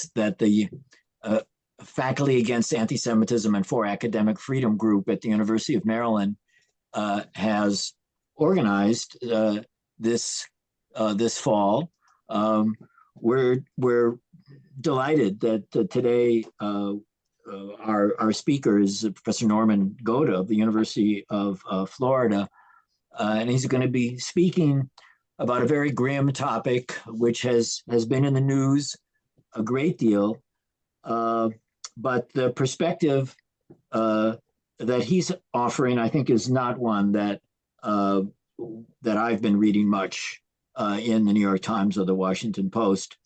is that the Faculty Against Anti-Semitism and for Academic Freedom group at the University of Maryland has organized this fall. We're delighted that today our speaker is Professor Norman Goda of the University of Florida, and he's going to be speaking about a very grim topic which has been in the news a great deal, but the perspective that he's offering, I think, is not one that I've been reading much in the New York Times or the Washington Post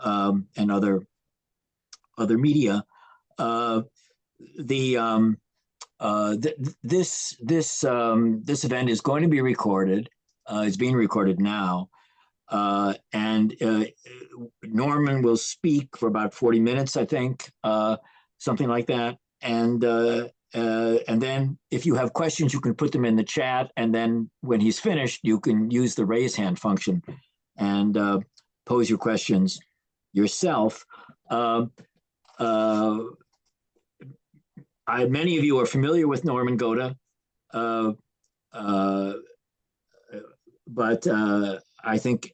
and other media. This event is going to be recorded. It's being recorded now, and Norman will speak for about 40 minutes, I think, something like that. And then if you have questions, you can put them in the chat. And then when he's finished, you can use the raise hand function and pose your questions yourself. Many of you are familiar with Norman Goda, but I think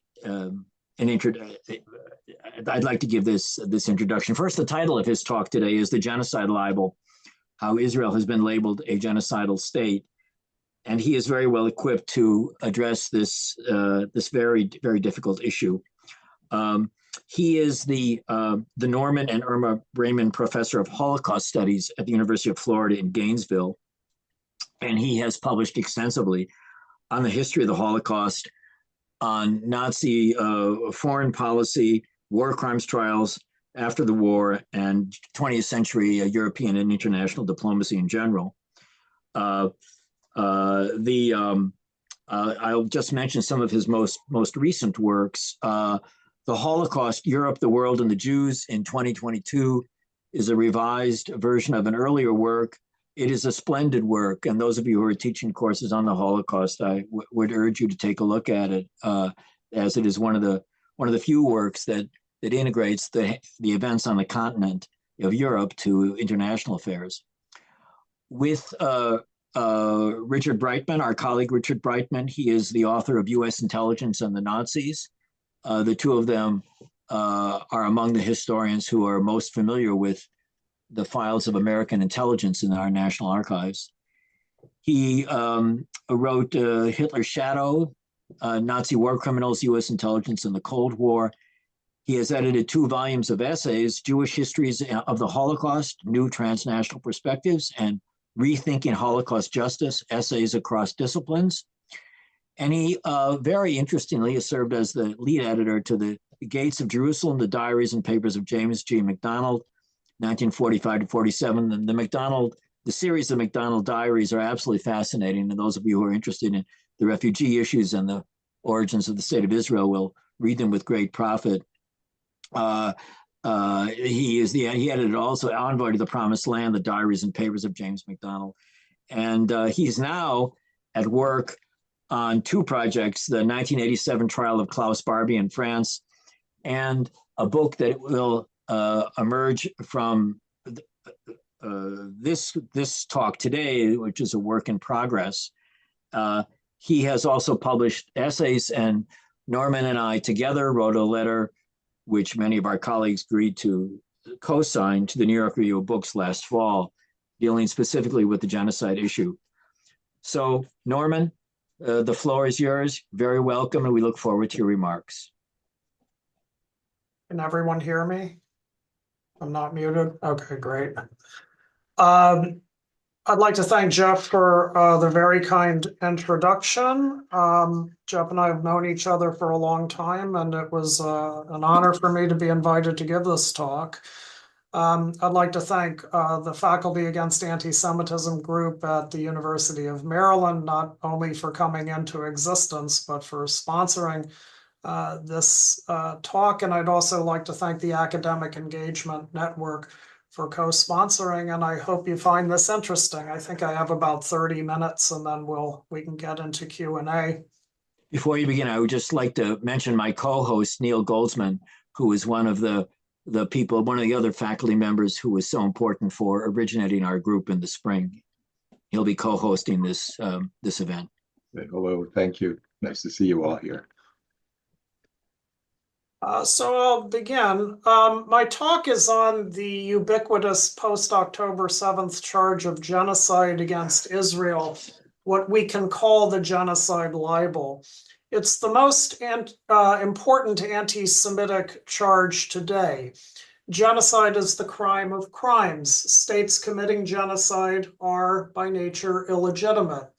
I'd like to give this introduction. First, the title of his talk today is The Genocide Libel, How Israel Has Been Labeled a Genocidal State. And he is very well equipped to address this very, very difficult issue. He is the Norman and Irma Braman Professor of Holocaust Studies at the University of Florida in Gainesville. And he has published extensively on the history of the Holocaust, on Nazi foreign policy, war crimes trials after the war, and 20th century European and international diplomacy in general. I'll just mention some of his most recent works. The Holocaust, Europe, the World, and the Jews in 2022 is a revised version of an earlier work. It is a splendid work, and those of you who are teaching courses on the Holocaust, I would urge you to take a look at it, as it is one of the few works that integrates the events on the continent of Europe to international affairs. With Richard Breitman, our colleague Richard Breitman, he is the author of U.S. Intelligence and the Nazis. The two of them are among the historians who are most familiar with the files of American intelligence in our national archives. He wrote Hitler's Shadow, Nazi War Criminals, U.S. Intelligence in the Cold War. He has edited 2 volumes of essays, Jewish Histories of the Holocaust, New Transnational Perspectives, and Rethinking Holocaust Justice, Essays Across Disciplines. And he, very interestingly, has served as the lead editor to The Gates of Jerusalem, The Diaries and Papers of James G. MacDonald, 1945 to 47. And the series of MacDonald diaries are absolutely fascinating. And those of you who are interested in the refugee issues and the origins of the state of Israel will read them with great profit. He edited also Envoy to the Promised Land, The Diaries and Papers of James MacDonald. And he's now at work on 2 projects, the 1987 trial of Klaus Barbie in France, and a book that will emerge from this talk today, which is a work in progress. He has also published essays, and Norman and I together wrote a letter which many of our colleagues agreed to co-sign to the New York Review of Books last fall, dealing specifically with the genocide issue. So, Norman, the floor is yours. Very welcome, and we look forward to your remarks. Can everyone hear me? I'm not muted? Okay, great. I'd like to thank Jeff for the very kind introduction. Jeff and I have known each other for a long time, and it was an honor for me to be invited to give this talk. I'd like to thank the Faculty Against Anti-Semitism group at the University of Maryland, not only for coming into existence, but for sponsoring this talk. And I'd also like to thank the Academic Engagement Network for co-sponsoring, and I hope you find this interesting. I think I have about 30 minutes, and then we can get into Q&A. Before you begin, I would just like to mention my co-host, Neil Goldsman, who is one of the the people, one of the other faculty members who was so important for originating our group in the spring. He'll be co-hosting this event. Hello, thank you. Nice to see you all here. So I'll begin. My talk is on the ubiquitous post-October 7th charge of genocide against Israel, what we can call the genocide libel. It's the most important anti-Semitic charge today. Genocide is the crime of crimes. States committing genocide are, by nature, illegitimate.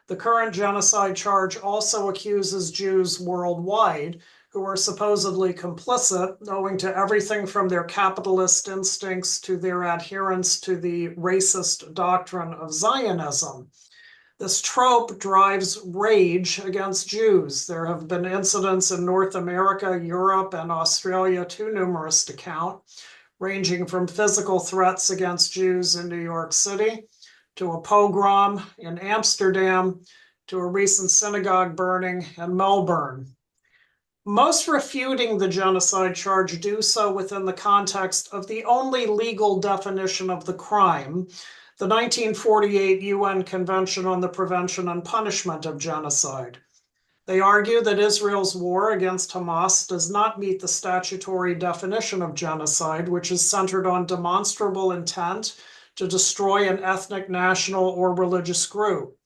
The current genocide charge also accuses Jews worldwide who are supposedly complicit, owing to everything from their capitalist instincts to their adherence to the racist doctrine of Zionism. This trope drives rage against Jews. There have been incidents in North America, Europe, and Australia, too numerous to count, ranging from physical threats against Jews in New York City, to a pogrom in Amsterdam, to a recent synagogue burning in Melbourne. Most refuting the genocide charge do so within the context of the only legal definition of the crime, the 1948 UN Convention on the Prevention and Punishment of Genocide. They argue that Israel's war against Hamas does not meet the statutory definition of genocide, which is centered on demonstrable intent to destroy an ethnic, national, or religious group.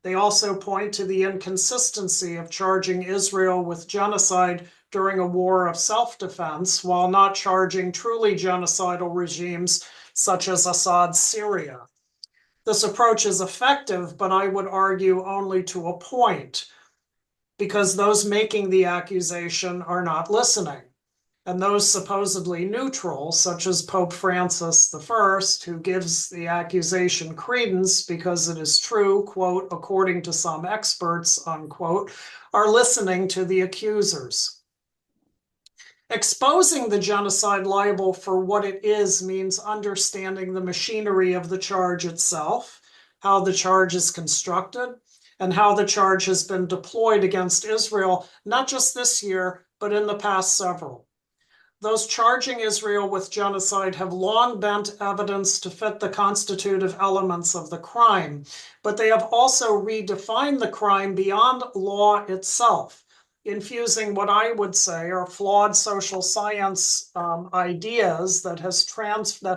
They also point to the inconsistency of charging Israel with genocide during a war of self-defense while not charging truly genocidal regimes such as Assad's Syria. This approach is effective, but I would argue only to a point, because those making the accusation are not listening. And those supposedly neutral, such as Pope Francis I, who gives the accusation credence because it is true, quote, according to some experts, unquote, are listening to the accusers. Exposing the genocide libel for what it is means understanding the machinery of the charge itself, how the charge is constructed, and how the charge has been deployed against Israel, not just this year, but in the past several. Those charging Israel with genocide have long bent evidence to fit the constitutive elements of the crime, but they have also redefined the crime beyond law itself, infusing what I would say are flawed social science ideas that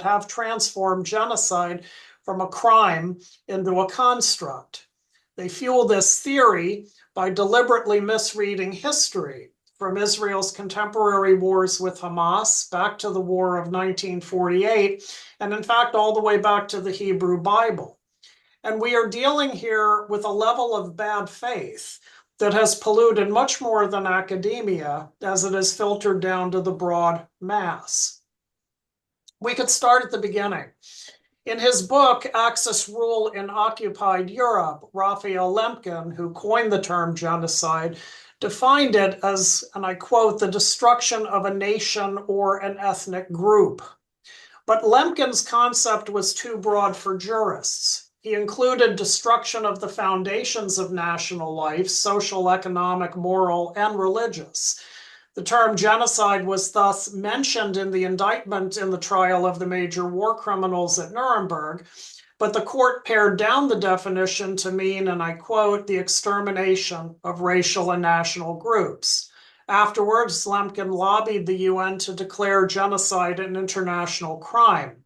have transformed genocide from a crime into a construct. They fuel this theory by deliberately misreading history, from Israel's contemporary wars with Hamas back to the war of 1948, and in fact, all the way back to the Hebrew Bible. And we are dealing here with a level of bad faith that has polluted much more than academia as it has filtered down to the broad mass. We could start at the beginning. In his book, Axis Rule in Occupied Europe, Raphael Lemkin, who coined the term genocide, defined it as, and I quote, the destruction of a nation or an ethnic group. But Lemkin's concept was too broad for jurists. He included destruction of the foundations of national life, social, economic, moral, and religious. The term genocide was thus mentioned in the indictment in the trial of the major war criminals at Nuremberg, but the court pared down the definition to mean, and I quote, the extermination of racial and national groups. Afterwards, Lemkin lobbied the UN to declare genocide an international crime.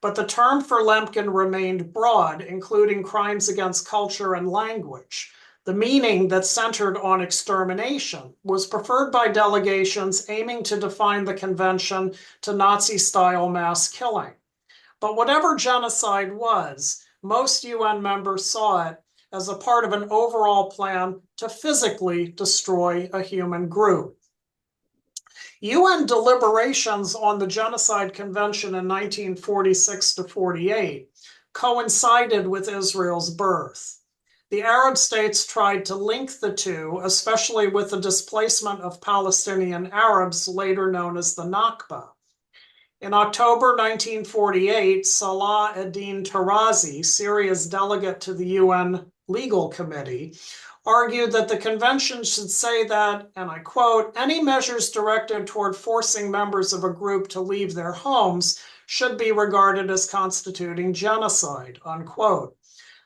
But the term for Lemkin remained broad, including crimes against culture and language. The meaning that centered on extermination was preferred by delegations aiming to define the convention to Nazi-style mass killing. But whatever genocide was, most UN members saw it as a part of an overall plan to physically destroy a human group. UN deliberations on the Genocide Convention in 1946 to 48 coincided with Israel's birth. The Arab states tried to link the two, especially with the displacement of Palestinian Arabs, later known as the Nakba. In October 1948, Salah ad-Din Tarazi, Syria's delegate to the UN Legal Committee, argued that the convention should say that, and I quote, any measures directed toward forcing members of a group to leave their homes should be regarded as constituting genocide, unquote.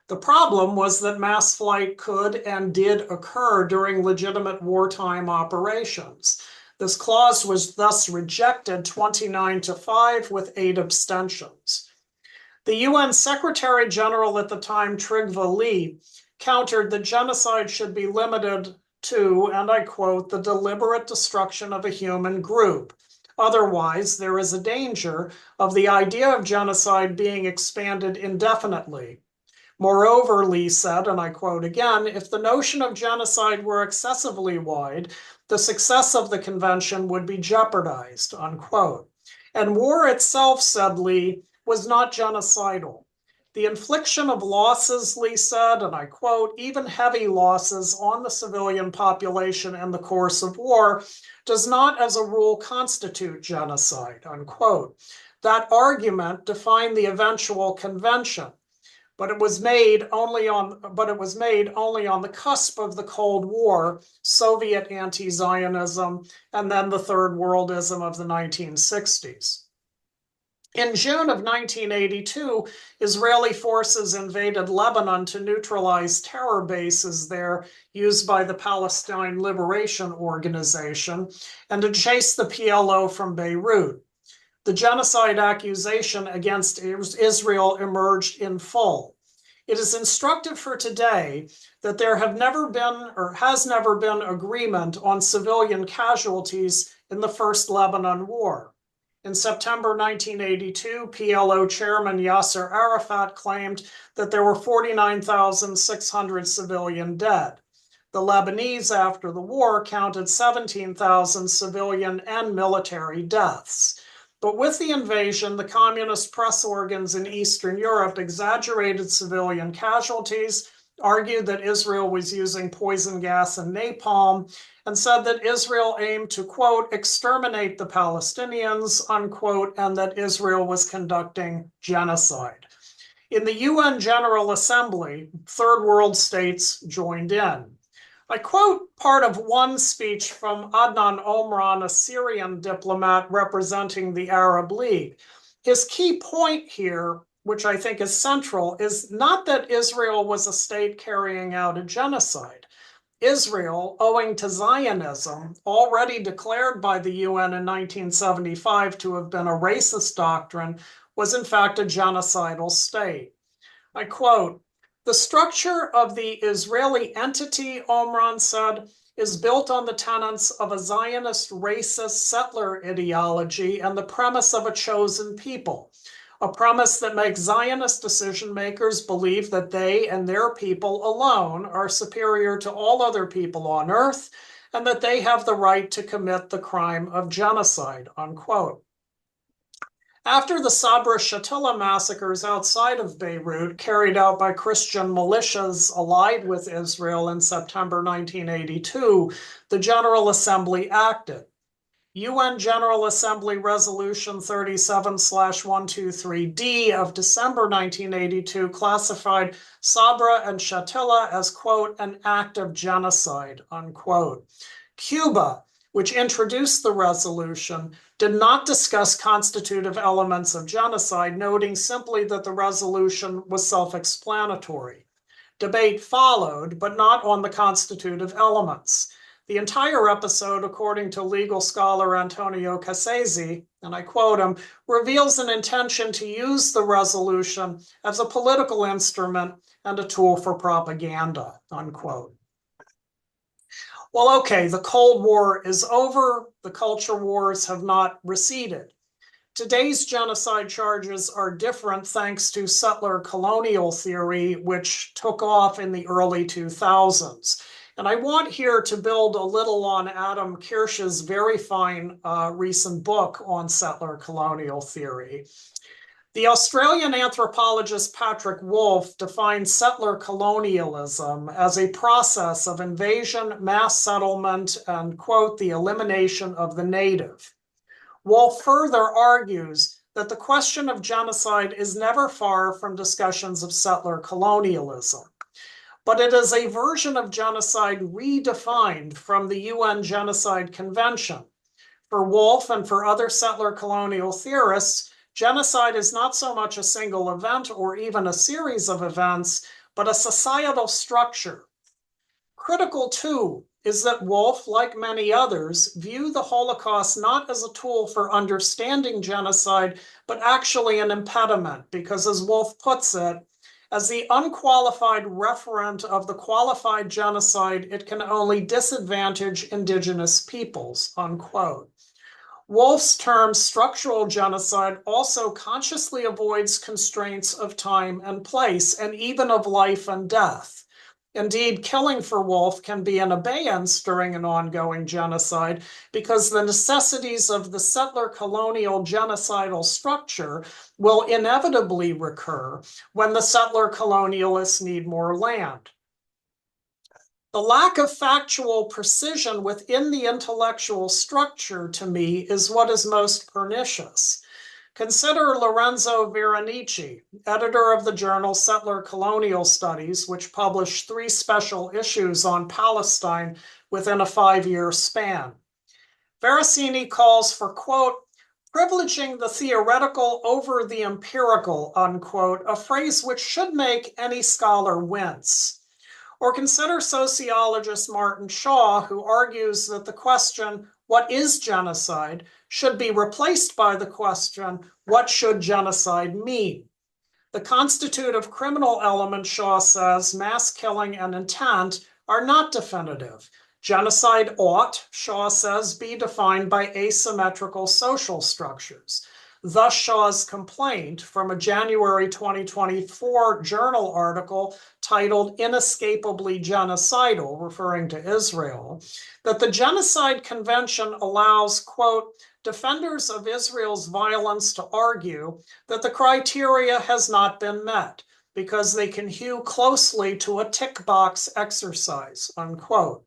The problem was that mass flight could and did occur during legitimate wartime operations. This clause was thus rejected 29-5 with 8 abstentions. The UN Secretary General at the time, Trygve Lie, countered that genocide should be limited to, and I quote, the deliberate destruction of a human group. Otherwise, there is a danger of the idea of genocide being expanded indefinitely. Moreover, Lee said, and I quote again, if the notion of genocide were excessively wide, the success of the convention would be jeopardized, unquote. And war itself, said Lee, was not genocidal. The infliction of losses, Lee said, and I quote, even heavy losses on the civilian population in the course of war does not as a rule constitute genocide, unquote. That argument defined the eventual convention. But it was made only on the cusp of the Cold War, Soviet anti-Zionism, and then the Third Worldism of the 1960s. In June of 1982, Israeli forces invaded Lebanon to neutralize terror bases there used by the Palestine Liberation Organization and to chase the PLO from Beirut. The genocide accusation against Israel emerged in full. It is instructive for today that there has never been agreement on civilian casualties in the First Lebanon War. In September 1982, PLO chairman Yasser Arafat claimed that there were 49,600 civilian dead. The Lebanese, after the war, counted 17,000 civilian and military deaths. But with the invasion, the communist press organs in Eastern Europe exaggerated civilian casualties, argued that Israel was using poison gas and napalm, and said that Israel aimed to, quote, exterminate the Palestinians, unquote, and that Israel was conducting genocide. In the UN General Assembly, third world states joined in. I quote part of one speech from Adnan Omran, a Syrian diplomat representing the Arab League. His key point here, which I think is central, is not that Israel was a state carrying out a genocide. Israel, owing to Zionism, already declared by the UN in 1975 to have been a racist doctrine, was in fact a genocidal state. I quote, the structure of the Israeli entity, Omran said, is built on the tenets of a Zionist racist settler ideology and the premise of a chosen people, a premise that makes Zionist decision makers believe that they and their people alone are superior to all other people on earth and that they have the right to commit the crime of genocide, unquote. After the Sabra Shatila massacres outside of Beirut, carried out by Christian militias allied with Israel in September 1982, the General Assembly acted. UN General Assembly Resolution 37/123D of December 1982 classified Sabra and Shatila as, quote, an act of genocide, unquote. Cuba, which introduced the resolution, did not discuss constitutive elements of genocide, noting simply that the resolution was self-explanatory. Debate followed, but not on the constitutive elements. The entire episode, according to legal scholar Antonio Cassese, and I quote him, reveals an intention to use the resolution as a political instrument and a tool for propaganda, unquote. Well, okay, the Cold War is over. The culture wars have not receded. Today's genocide charges are different thanks to settler colonial theory, which took off in the early 2000s. And I want here to build a little on Adam Kirsch's very fine recent book on settler colonial theory. The Australian anthropologist Patrick Wolfe defined settler colonialism as a process of invasion, mass settlement, and, quote, the elimination of the native. Wolfe further argues that the question of genocide is never far from discussions of settler colonialism. but it is a version of genocide redefined from the UN Genocide Convention. For Wolf and for other settler colonial theorists, genocide is not so much a single event or even a series of events, but a societal structure. Critical, too, is that Wolf, like many others, view the Holocaust not as a tool for understanding genocide, but actually an impediment, because as Wolf puts it, as the unqualified referent of the qualified genocide, it can only disadvantage indigenous peoples, unquote. Wolf's term structural genocide also consciously avoids constraints of time and place, and even of life and death. Indeed, killing for Wolf can be an abeyance during an ongoing genocide because the necessities of the settler colonial genocidal structure will inevitably recur when the settler colonialists need more land. The lack of factual precision within the intellectual structure, to me, is what is most pernicious. Consider Lorenzo Veronici, editor of the journal Settler Colonial Studies, which published 3 special issues on Palestine within a 5-year span. Veracini calls for, quote, privileging the theoretical over the empirical, unquote, a phrase which should make any scholar wince. Or consider sociologist Martin Shaw, who argues that the question, what is genocide, should be replaced by the question, what should genocide mean? The constitutive criminal element, Shaw says, mass killing and intent, are not definitive. Genocide ought, Shaw says, be defined by asymmetrical social structures. Thus, Shaw's complaint from a January 2024 journal article titled Inescapably Genocidal, referring to Israel, that the Genocide Convention allows, quote, defenders of Israel's violence to argue that the criteria has not been met because they can hew closely to a tick box exercise, unquote.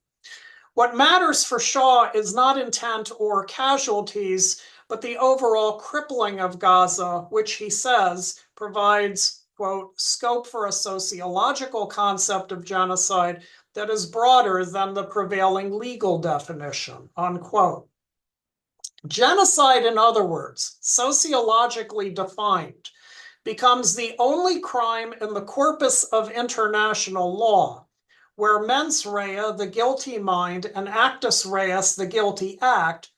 What matters for Shaw is not intent or casualties, but the overall crippling of Gaza, which he says provides, quote, scope for a sociological concept of genocide that is broader than the prevailing legal definition, unquote. Genocide, in other words, sociologically defined, becomes the only crime in the corpus of international law, where mens rea, the guilty mind, and actus reus, the guilty act,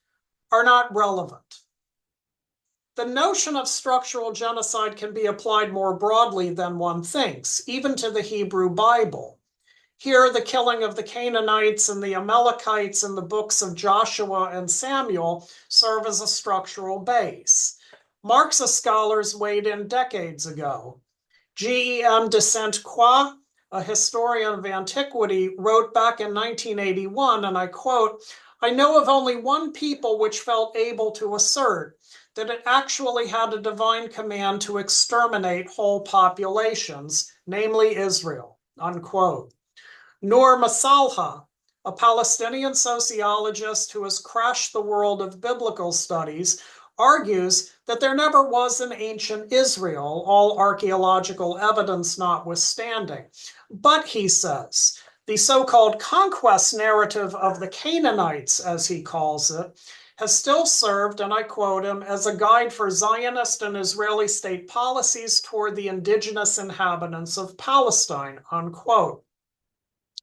are not relevant. The notion of structural genocide can be applied more broadly than one thinks, even to the Hebrew Bible. Here, the killing of the Canaanites and the Amalekites in the books of Joshua and Samuel serve as a structural base. Marxist scholars weighed in decades ago. G.E.M. de Sainte-Croix, a historian of antiquity, wrote back in 1981, and I quote, I know of only one people which felt able to assert that it actually had a divine command to exterminate whole populations, namely Israel, unquote. Noor Masalha, a Palestinian sociologist who has crashed the world of biblical studies, argues that there never was an ancient Israel, all archaeological evidence notwithstanding. But, he says, the so-called conquest narrative of the Canaanites, as he calls it, has still served, and I quote him, as a guide for Zionist and Israeli state policies toward the indigenous inhabitants of Palestine, unquote.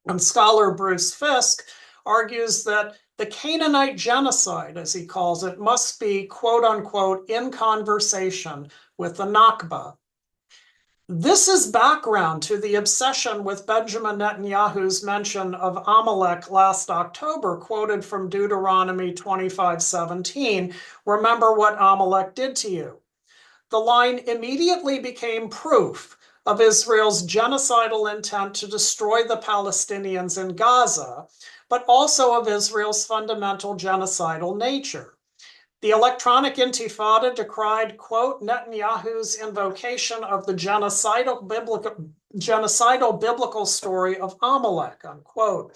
And scholar Bruce Fisk argues that the Canaanite genocide, as he calls it, must be, quote unquote, in conversation with the Nakba. This is background to the obsession with Benjamin Netanyahu's mention of Amalek last October, quoted from Deuteronomy 25:17. Remember what Amalek did to you. The line immediately became proof of Israel's genocidal intent to destroy the Palestinians in Gaza, but also of Israel's fundamental genocidal nature. The electronic intifada decried, quote, Netanyahu's invocation of the genocidal biblical story of Amalek, unquote.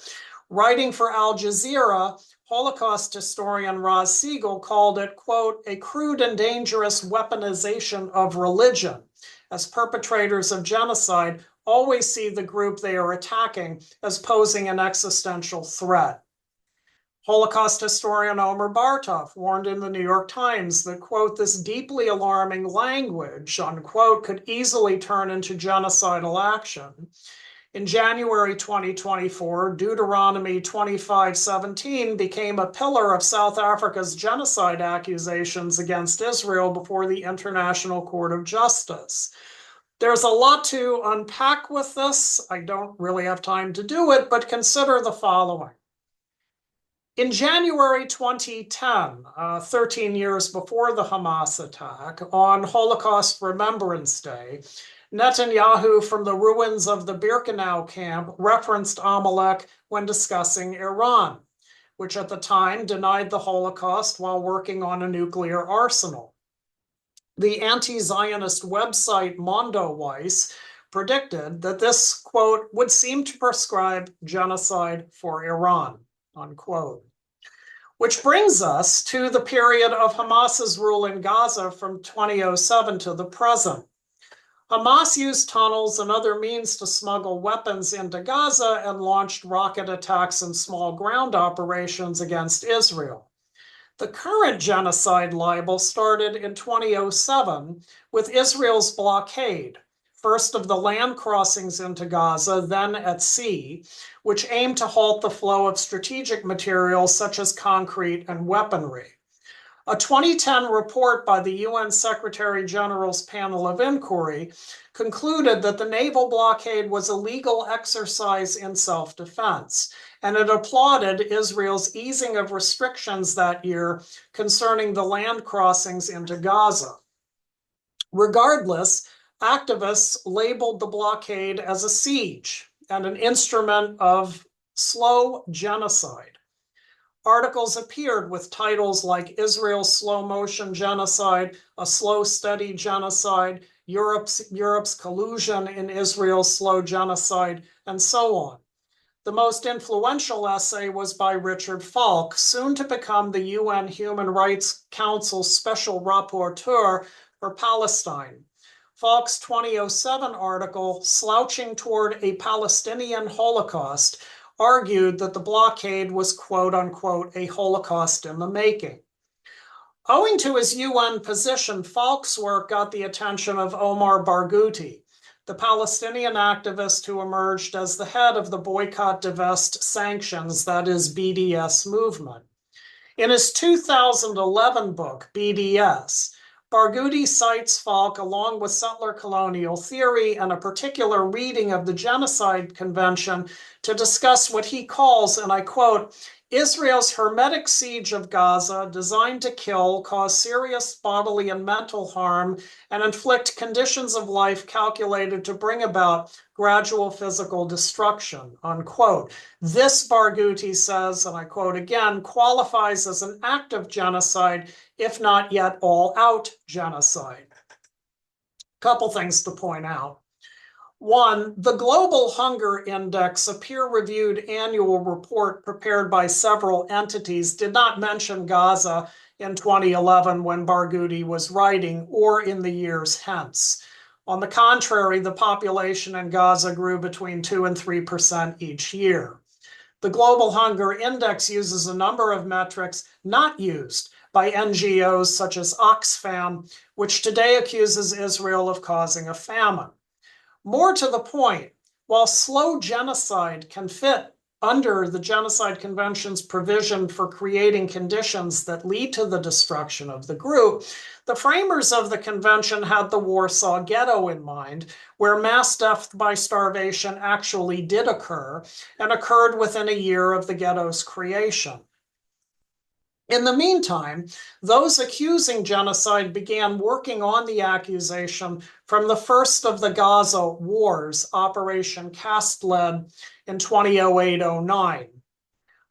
Writing for Al Jazeera, Holocaust historian Raz Siegel called it, quote, a crude and dangerous weaponization of religion, as perpetrators of genocide always see the group they are attacking as posing an existential threat. Holocaust historian Omer Bartov warned in the New York Times that, quote, this deeply alarming language, unquote, could easily turn into genocidal action. In January 2024, Deuteronomy 25:17 became a pillar of South Africa's genocide accusations against Israel before the International Court of Justice. There's a lot to unpack with this. I don't really have time to do it, but consider the following. In January 2010, 13 years before the Hamas attack, on Holocaust Remembrance Day, Netanyahu from the ruins of the Birkenau camp referenced Amalek when discussing Iran, which at the time denied the Holocaust while working on a nuclear arsenal. The anti-Zionist website Mondoweiss predicted that this, quote, would seem to prescribe genocide for Iran, unquote. Which brings us to the period of Hamas's rule in Gaza from 2007 to the present. Hamas used tunnels and other means to smuggle weapons into Gaza and launched rocket attacks and small ground operations against Israel. The current genocide libel started in 2007 with Israel's blockade, first of the land crossings into Gaza, then at sea, which aimed to halt the flow of strategic materials such as concrete and weaponry. A 2010 report by the UN Secretary General's panel of inquiry concluded that the naval blockade was a legal exercise in self-defense, and it applauded Israel's easing of restrictions that year concerning the land crossings into Gaza. Regardless, activists labeled the blockade as a siege and an instrument of slow genocide. Articles appeared with titles like Israel's slow motion genocide, a slow steady genocide, Europe's collusion in Israel's slow genocide, and so on. The most influential essay was by Richard Falk, soon to become the UN Human Rights Council Special Rapporteur for Palestine. Falk's 2007 article, Slouching Toward a Palestinian Holocaust, argued that the blockade was, quote unquote, a Holocaust in the making. Owing to his UN position, Falk's work got the attention of Omar Barghouti, the Palestinian activist who emerged as the head of the Boycott, Divest, Sanctions, that is BDS movement. In his 2011 book, BDS, Barghouti cites Falk along with settler colonial theory and a particular reading of the Genocide Convention to discuss what he calls, and I quote, Israel's hermetic siege of Gaza designed to kill, cause serious bodily and mental harm, and inflict conditions of life calculated to bring about gradual physical destruction, unquote. This, Barghouti says, and I quote again, qualifies as an act of genocide, if not yet all-out genocide. Couple things to point out. One, the Global Hunger Index, a peer-reviewed annual report prepared by several entities, did not mention Gaza in 2011 when Barghouti was writing, or in the years hence. On the contrary, the population in Gaza grew between 2 and 3% each year. The Global Hunger Index uses a number of metrics not used by NGOs such as Oxfam, which today accuses Israel of causing a famine. More to the point, while slow genocide can fit under the Genocide Convention's provision for creating conditions that lead to the destruction of the group, the framers of the convention had the Warsaw Ghetto in mind, where mass death by starvation actually did occur and occurred within a year of the ghetto's creation. In the meantime, those accusing genocide began working on the accusation from the first of the Gaza wars, Operation Cast-Lead, in 2008-09.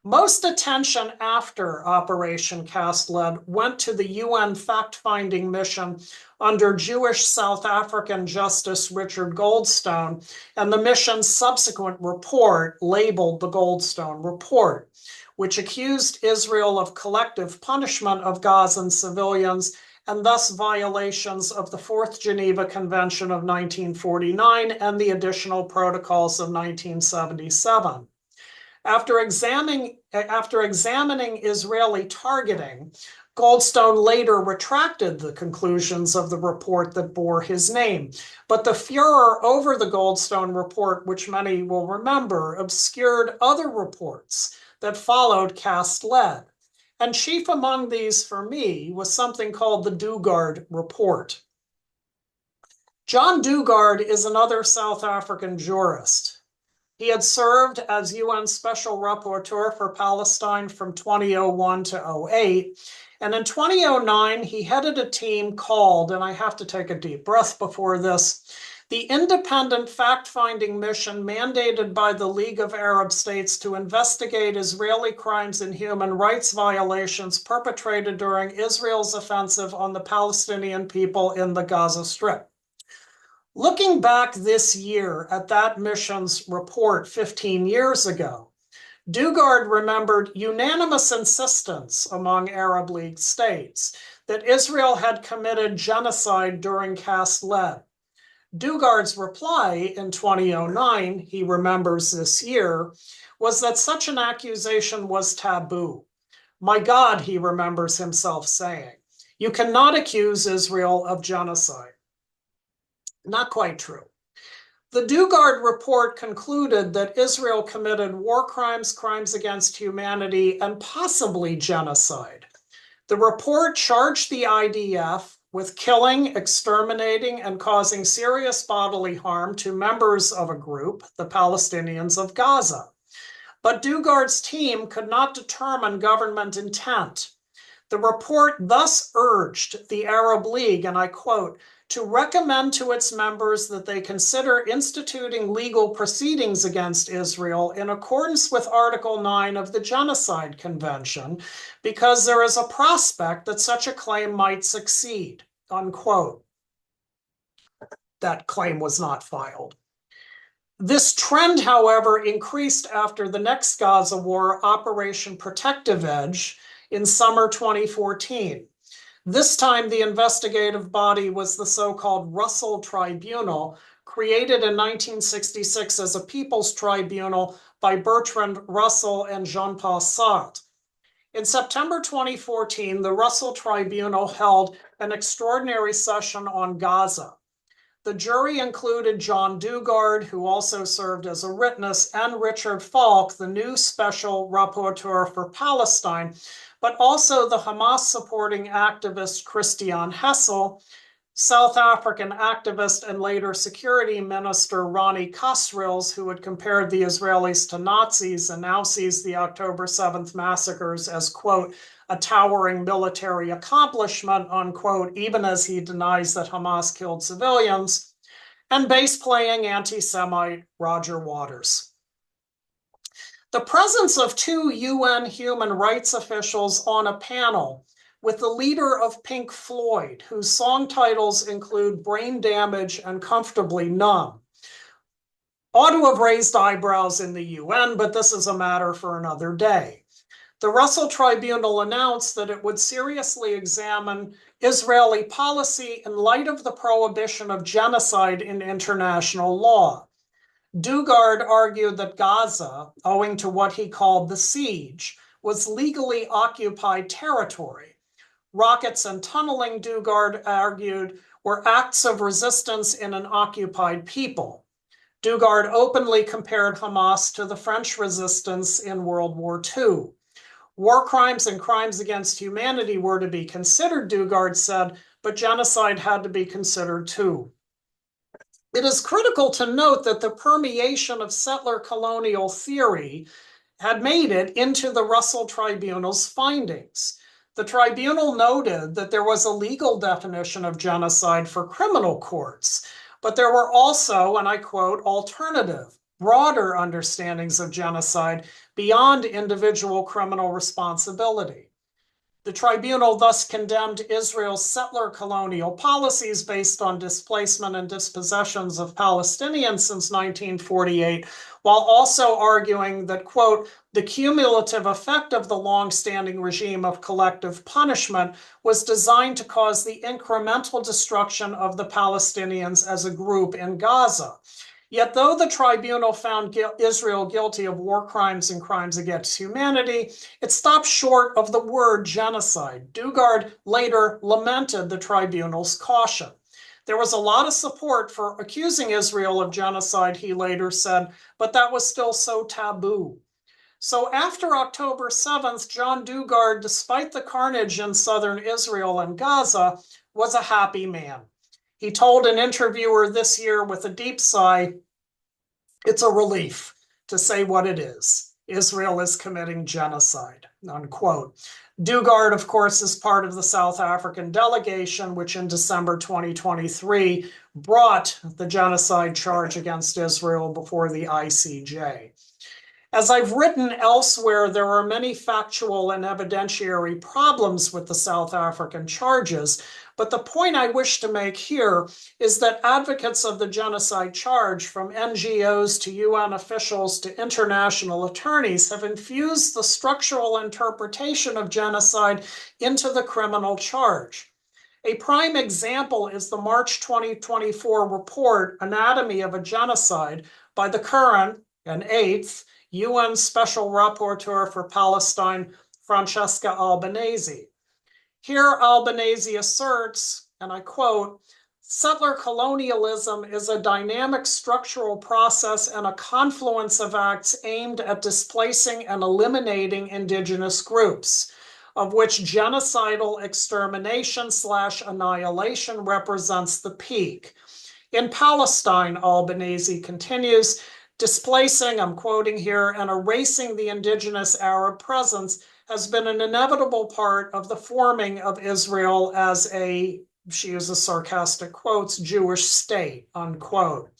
Most attention after Operation Cast-Lead went to the UN fact-finding mission under Jewish South African Justice Richard Goldstone and the mission's subsequent report labeled the Goldstone Report, which accused Israel of collective punishment of Gazan civilians and thus violations of the Fourth Geneva Convention of 1949 and the additional protocols of 1977. After examining Israeli targeting, Goldstone later retracted the conclusions of the report that bore his name, but the furor over the Goldstone report, which many will remember, obscured other reports that followed cast lead. And chief among these for me was something called the Dugard Report. John Dugard is another South African jurist. He had served as UN Special Rapporteur for Palestine from 2001 to 2008. And in 2009, he headed a team called, and I have to take a deep breath before this, the independent fact-finding mission mandated by the League of Arab States to investigate Israeli crimes and human rights violations perpetrated during Israel's offensive on the Palestinian people in the Gaza Strip. Looking back this year at that mission's report 15 years ago, Dugard remembered unanimous insistence among Arab League states that Israel had committed genocide during Cast Lead. Dugard's reply in 2009, he remembers this year, was that such an accusation was taboo. My God, he remembers himself saying, you cannot accuse Israel of genocide. Not quite true. The Dugard report concluded that Israel committed war crimes, crimes against humanity, and possibly genocide. The report charged the IDF with killing, exterminating, and causing serious bodily harm to members of a group, the Palestinians of Gaza. But Dugard's team could not determine government intent. The report thus urged the Arab League, and I quote, to recommend to its members that they consider instituting legal proceedings against Israel in accordance with Article 9 of the Genocide Convention, because there is a prospect that such a claim might succeed, unquote. That claim was not filed. This trend, however, increased after the next Gaza war, Operation Protective Edge, in summer 2014. This time, the investigative body was the so-called Russell Tribunal, created in 1966 as a people's tribunal by Bertrand Russell and Jean-Paul Sartre. In September 2014, the Russell Tribunal held an extraordinary session on Gaza. The jury included John Dugard, who also served as a witness, and Richard Falk, the new special rapporteur for Palestine, but also the Hamas supporting activist Christian Hessel, South African activist and later security minister Ronnie Kasrils, who had compared the Israelis to Nazis and now sees the October 7th massacres as, quote, a towering military accomplishment, unquote, even as he denies that Hamas killed civilians, and bass-playing anti-Semite Roger Waters. The presence of two UN human rights officials on a panel with the leader of Pink Floyd, whose song titles include Brain Damage and Comfortably Numb, ought to have raised eyebrows in the UN, but this is a matter for another day. The Russell Tribunal announced that it would seriously examine Israeli policy in light of the prohibition of genocide in international law. Dugard argued that Gaza, owing to what he called the siege, was legally occupied territory. Rockets and tunneling, Dugard argued, were acts of resistance in an occupied people. Dugard openly compared Hamas to the French resistance in World War II. War crimes and crimes against humanity were to be considered, Dugard said, but genocide had to be considered too. It is critical to note that the permeation of settler colonial theory had made it into the Russell Tribunal's findings. The tribunal noted that there was a legal definition of genocide for criminal courts, but there were also, and I quote, alternative, broader understandings of genocide beyond individual criminal responsibility. The tribunal thus condemned Israel's settler colonial policies based on displacement and dispossessions of Palestinians since 1948, while also arguing that, quote, the cumulative effect of the long-standing regime of collective punishment was designed to cause the incremental destruction of the Palestinians as a group in Gaza. Yet though the tribunal found Israel guilty of war crimes and crimes against humanity, it stopped short of the word genocide. Dugard later lamented the tribunal's caution. There was a lot of support for accusing Israel of genocide, he later said, but that was still so taboo. So after October 7th, John Dugard, despite the carnage in southern Israel and Gaza, was a happy man. He told an interviewer this year with a deep sigh, it's a relief to say what it is. Israel is committing genocide, unquote. Dugard, of course, is part of the South African delegation, which in December 2023 brought the genocide charge against Israel before the ICJ. As I've written elsewhere, there are many factual and evidentiary problems with the South African charges, but the point I wish to make here is that advocates of the genocide charge, from NGOs to UN officials to international attorneys, have infused the structural interpretation of genocide into the criminal charge. A prime example is the March 2024 report, Anatomy of a Genocide, by the current and 8th UN Special Rapporteur for Palestine, Francesca Albanese. Here, Albanese asserts, and I quote, settler colonialism is a dynamic structural process and a confluence of acts aimed at displacing and eliminating indigenous groups, of which genocidal extermination/annihilation represents the peak. In Palestine, Albanese continues, displacing, I'm quoting here, and erasing the indigenous Arab presence has been an inevitable part of the forming of Israel as a, she uses sarcastic quotes, Jewish state, unquote.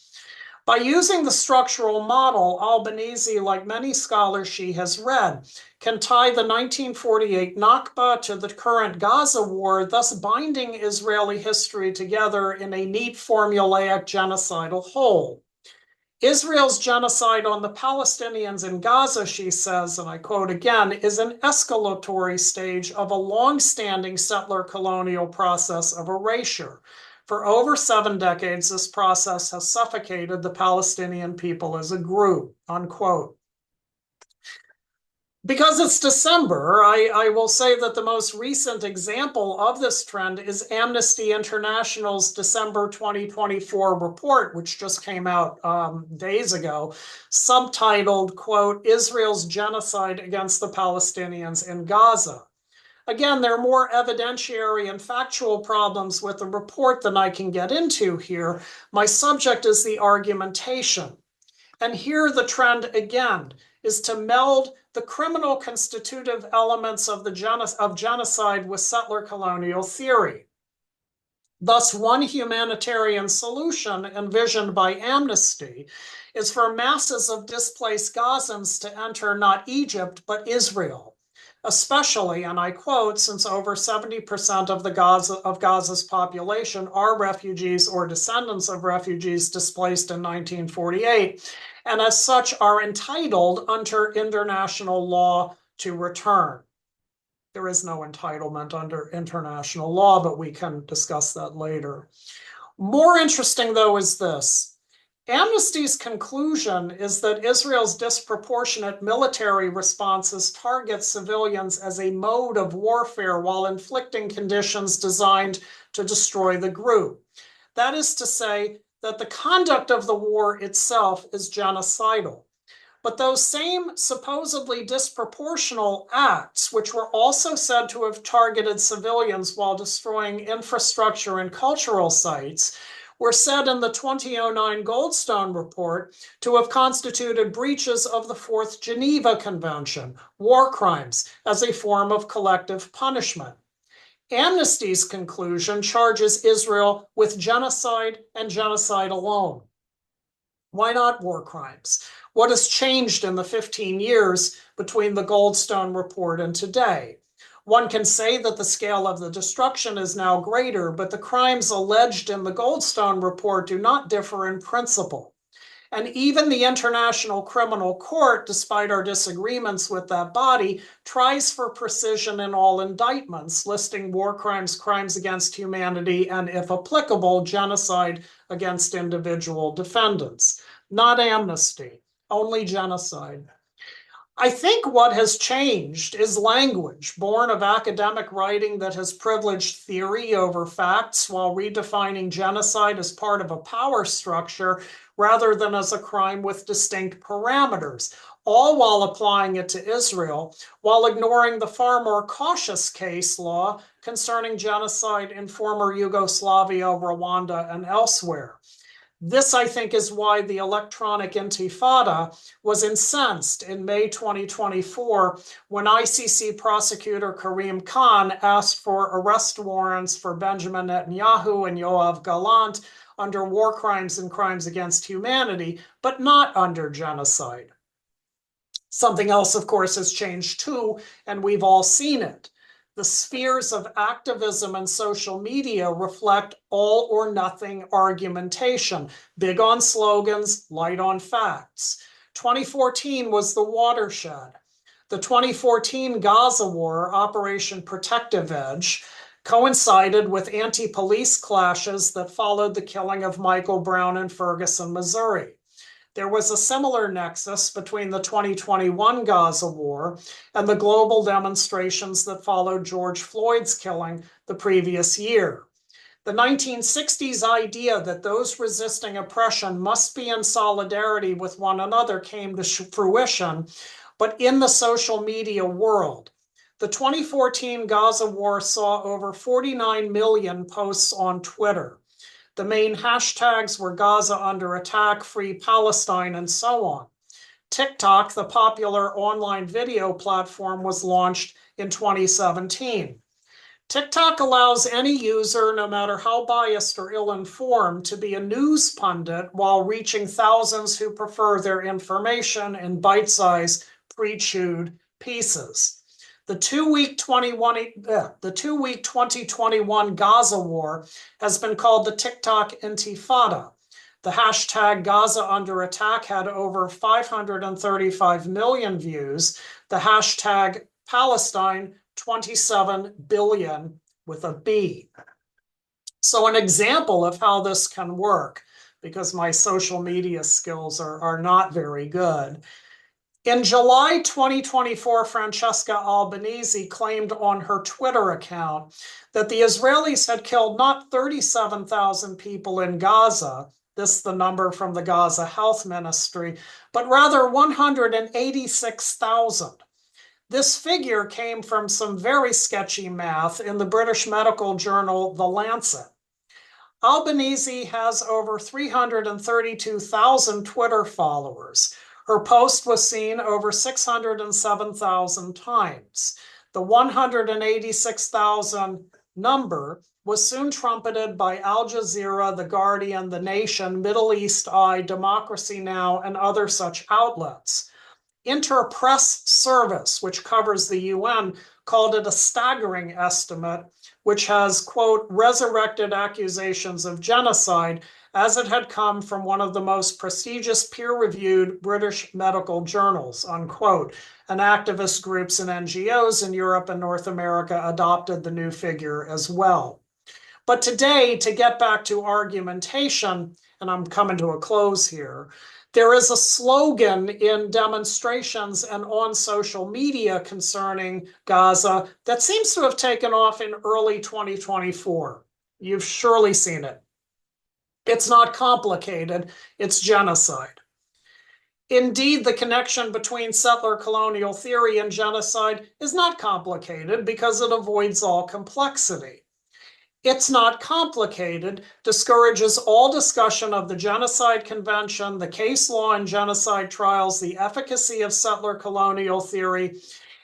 By using the structural model, Albanese, like many scholars she has read, can tie the 1948 Nakba to the current Gaza war, thus binding Israeli history together in a neat formulaic genocidal whole. Israel's genocide on the Palestinians in Gaza, she says, and I quote again, is an escalatory stage of a long-standing settler colonial process of erasure. For over 7 decades, this process has suffocated the Palestinian people as a group, unquote. Because it's December, I will say that the most recent example of this trend is Amnesty International's December 2024 report, which just came out days ago, subtitled, quote, Israel's Genocide Against the Palestinians in Gaza. Again, there are more evidentiary and factual problems with the report than I can get into here. My subject is the argumentation. And here the trend, again, is to meld the criminal constitutive elements of genocide with settler colonial theory. Thus, one humanitarian solution envisioned by Amnesty is for masses of displaced Gazans to enter not Egypt, but Israel, especially, and I quote, since over 70% of Gaza's population are refugees or descendants of refugees displaced in 1948, and as such are entitled under international law to return. There is no entitlement under international law, but we can discuss that later. More interesting, though, is this. Amnesty's conclusion is that Israel's disproportionate military responses target civilians as a mode of warfare while inflicting conditions designed to destroy the group. That is to say that the conduct of the war itself is genocidal. But those same supposedly disproportional acts, which were also said to have targeted civilians while destroying infrastructure and cultural sites, were said in the 2009 Goldstone report to have constituted breaches of the Fourth Geneva Convention, war crimes, as a form of collective punishment. Amnesty's conclusion charges Israel with genocide and genocide alone. Why not war crimes? What has changed in the 15 years between the Goldstone report and today? One can say that the scale of the destruction is now greater, but the crimes alleged in the Goldstone report do not differ in principle. And even the International Criminal Court, despite our disagreements with that body, tries for precision in all indictments, listing war crimes, crimes against humanity, and if applicable, genocide against individual defendants. Not amnesty, only genocide. I think what has changed is language, born of academic writing that has privileged theory over facts while redefining genocide as part of a power structure rather than as a crime with distinct parameters, all while applying it to Israel, while ignoring the far more cautious case law concerning genocide in former Yugoslavia, Rwanda, and elsewhere. This, I think, is why the electronic intifada was incensed in May 2024 when ICC prosecutor Karim Khan asked for arrest warrants for Benjamin Netanyahu and Yoav Gallant under war crimes and crimes against humanity, but not under genocide. Something else, of course, has changed too, and we've all seen it. The spheres of activism and social media reflect all or nothing argumentation, big on slogans, light on facts. 2014 was the watershed. The 2014 Gaza War, Operation Protective Edge, coincided with anti-police clashes that followed the killing of Michael Brown in Ferguson, Missouri. There was a similar nexus between the 2021 Gaza War and the global demonstrations that followed George Floyd's killing the previous year. The 1960s idea that those resisting oppression must be in solidarity with one another came to fruition, but in the social media world. The 2014 Gaza War saw over 49 million posts on Twitter. The main hashtags were Gaza under attack, free Palestine, and so on. TikTok, the popular online video platform, was launched in 2017. TikTok allows any user, no matter how biased or ill-informed, to be a news pundit while reaching thousands who prefer their information in bite-sized, pre-chewed pieces. The two-week 2021 Gaza War has been called the TikTok Intifada. The hashtag Gaza under attack had over 535 million views. The hashtag Palestine, 27 billion with a B. So an example of how this can work, because my social media skills are not very good. In July 2024, Francesca Albanese claimed on her Twitter account that the Israelis had killed not 37,000 people in Gaza, this is the number from the Gaza Health Ministry, but rather 186,000. This figure came from some very sketchy math in the British medical journal The Lancet. Albanese has over 332,000 Twitter followers. Her post was seen over 607,000 times. The 186,000 number was soon trumpeted by Al Jazeera, The Guardian, The Nation, Middle East Eye, Democracy Now!, and other such outlets. Interpress Service, which covers the UN, called it a staggering estimate, which has, quote, resurrected accusations of genocide as it had come from one of the most prestigious peer-reviewed British medical journals, unquote. And activist groups and NGOs in Europe and North America adopted the new figure as well. But today, to get back to argumentation, and I'm coming to a close here, there is a slogan in demonstrations and on social media concerning Gaza that seems to have taken off in early 2024. You've surely seen it. It's not complicated, it's genocide. Indeed, the connection between settler colonial theory and genocide is not complicated because it avoids all complexity. It's not complicated discourages all discussion of the Genocide Convention, the case law in genocide trials, the efficacy of settler colonial theory,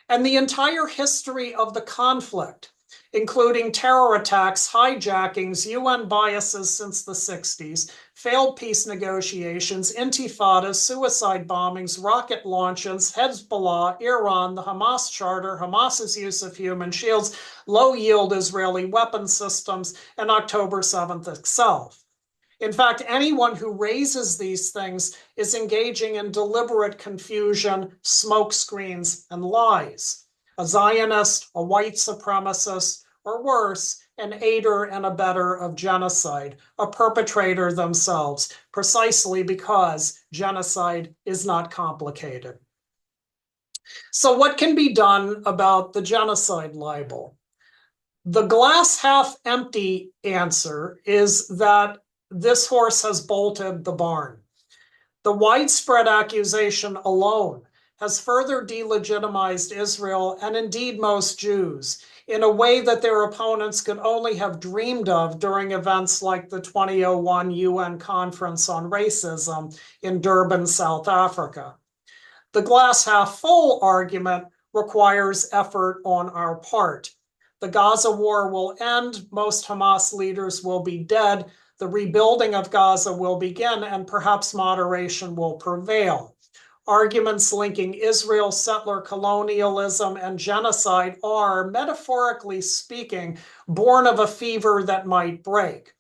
and the entire history of the conflict. including terror attacks, hijackings, UN biases since the 60s, failed peace negotiations, intifadas, suicide bombings, rocket launches, Hezbollah, Iran, the Hamas Charter, Hamas's use of human shields, low-yield Israeli weapon systems, and October 7th itself. In fact, anyone who raises these things is engaging in deliberate confusion, smokescreens, and lies. A Zionist, a white supremacist, or worse, an aider and abettor of genocide, a perpetrator themselves, precisely because genocide is not complicated. So what can be done about the genocide libel? The glass half empty answer is that this horse has bolted the barn. The widespread accusation alone has further delegitimized Israel and indeed most Jews in a way that their opponents could only have dreamed of during events like the 2001 UN Conference on Racism in Durban, South Africa. The glass half full argument requires effort on our part. The Gaza war will end, most Hamas leaders will be dead, the rebuilding of Gaza will begin, and perhaps moderation will prevail. Arguments linking Israel, settler colonialism, and genocide are, metaphorically speaking, born of a fever that might break.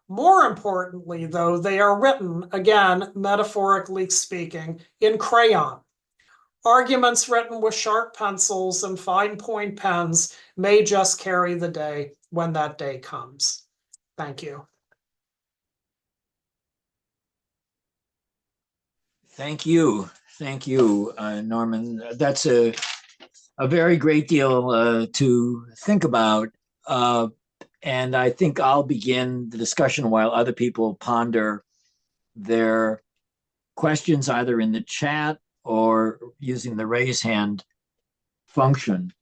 More importantly, though, they are written, again, metaphorically speaking, in crayon. Arguments written with sharp pencils and fine point pens may just carry the day when that day comes. Thank you. Thank you. Thank you, Norman. That's a very great deal to think about. And I think I'll begin the discussion while other people ponder their questions either in the chat or using the raise hand function.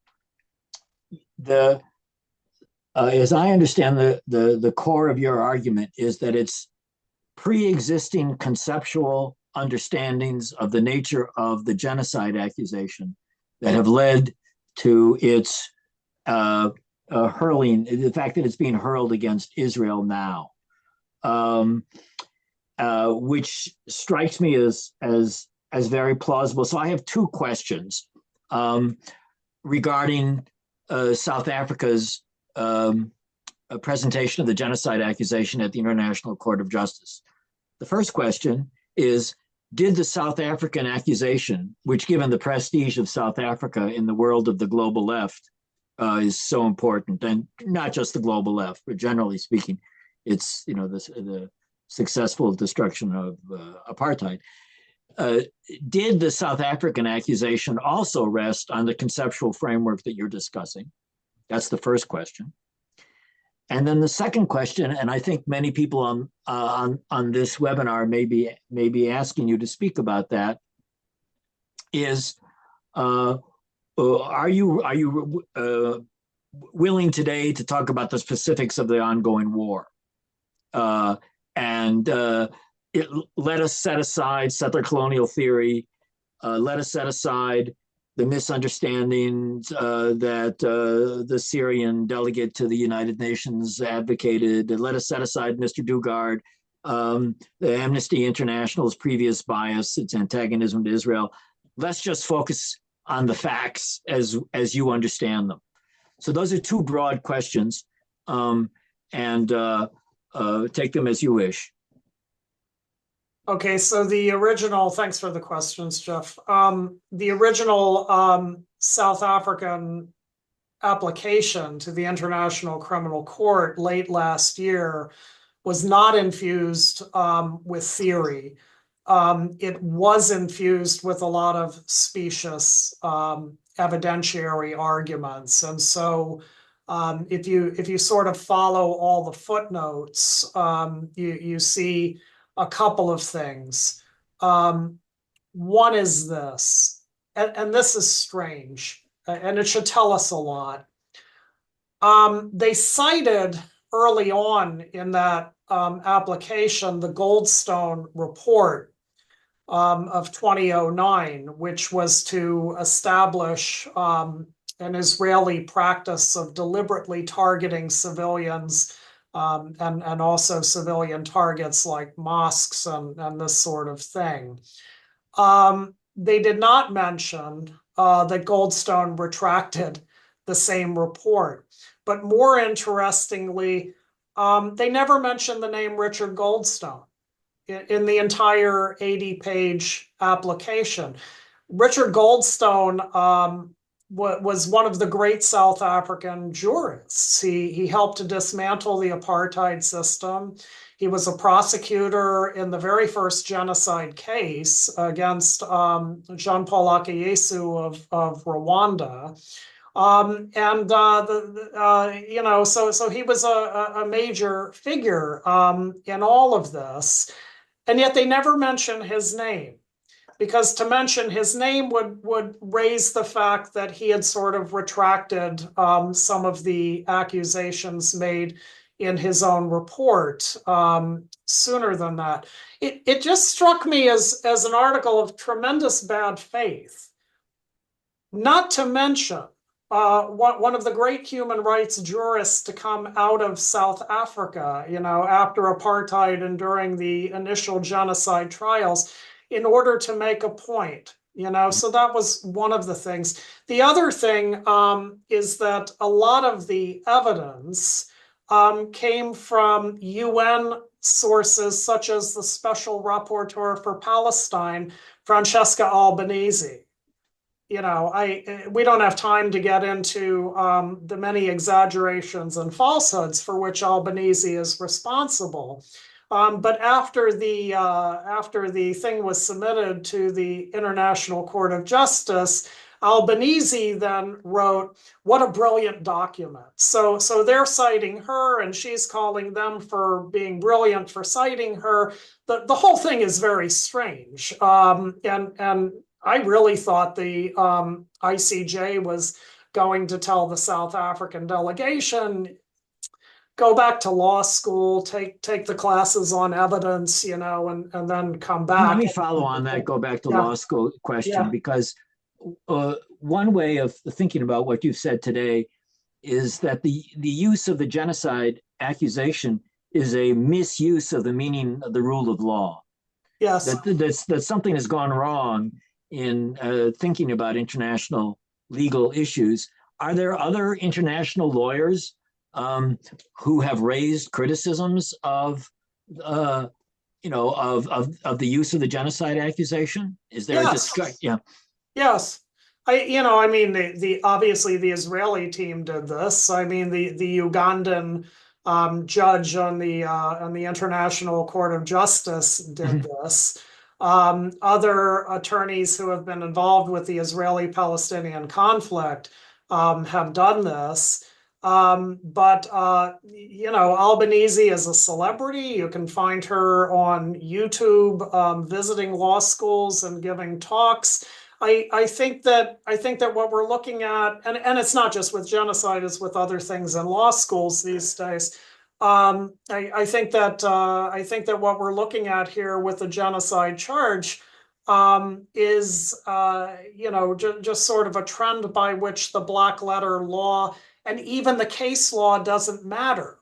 As I understand the core of your argument is that it's pre-existing conceptual understandings of the nature of the genocide accusation that have led to its hurling, the fact that it's being hurled against Israel now, which strikes me as very plausible. So I have two questions regarding South Africa's presentation of the genocide accusation at the International Court of Justice. The first question is, did the South African accusation, which given the prestige of South Africa in the world of the global left is so important, and not just the global left, but generally speaking, it's the successful destruction of apartheid. Did the South African accusation also rest on the conceptual framework that you're discussing? That's the first question. And then the second question, and I think many people on this webinar may be asking you to speak about that, is are you willing today to talk about the specifics of the ongoing war? Let us set aside settler colonial theory. Let us set aside the misunderstandings that the Syrian delegate to the United Nations advocated. Let us set aside Mr. Dugard, the Amnesty International's previous bias, its antagonism to Israel. Let's just focus on the facts as you understand them. So those are two broad questions, and take them as you wish. Okay, so the original, thanks for the questions, Jeff. The original South African application to the International Criminal Court late last year was not infused with theory. It was infused with a lot of specious evidentiary arguments. And so if you sort of follow all the footnotes, you see a couple of things. One is this, and this is strange, and it should tell us a lot. They cited early on in that application the Goldstone report of 2009, which was to establish an Israeli practice of deliberately targeting civilians and also civilian targets like mosques and this sort of thing. They did not mention that Goldstone retracted the same report. But more interestingly, they never mentioned the name Richard Goldstone in the entire 80-page application. Richard Goldstone was one of the great South African jurists. He helped to dismantle the apartheid system. He was a prosecutor in the very first genocide case against Jean-Paul Akayesu of Rwanda. So he was a major figure in all of this, and yet they never mention his name, because to mention his name would raise the fact that he had sort of retracted some of the accusations made in his own report sooner than that. It just struck me as an article of tremendous bad faith, not to mention one of the great human rights jurists to come out of South Africa, after apartheid and during the initial genocide trials, in order to make a point, so that was one of the things. The other thing is that a lot of the evidence came from UN sources, such as the Special Rapporteur for Palestine, Francesca Albanese. We don't have time to get into the many exaggerations and falsehoods for which Albanese is responsible. But after the thing was submitted to the International Court of Justice, Albanese then wrote, "What a brilliant document." So they're citing her, and she's calling them for being brilliant for citing her. The whole thing is very strange, and I really thought the ICJ was going to tell the South African delegation, go back to law school, take the classes on evidence, and then come back. Let me follow on that, go back to law school question, because one way of thinking about what you've said today is that the use of the genocide accusation is a misuse of the meaning of the rule of law. Yes. That something has gone wrong in thinking about international legal issues. Are there other international lawyers who have raised criticisms of the use of the genocide accusation? Is there a discussion? Yeah. Yes. Obviously the Israeli team did this. I mean, the Ugandan judge on the International Court of Justice did this. Other attorneys who have been involved with the Israeli-Palestinian conflict have done this. But Albanese is a celebrity. You can find her on YouTube visiting law schools and giving talks. I think that what we're looking at, and it's not just with genocide, it's with other things in law schools these days. I think that what we're looking at here with the genocide charge is just sort of a trend by which the black letter law and even the case law doesn't matter.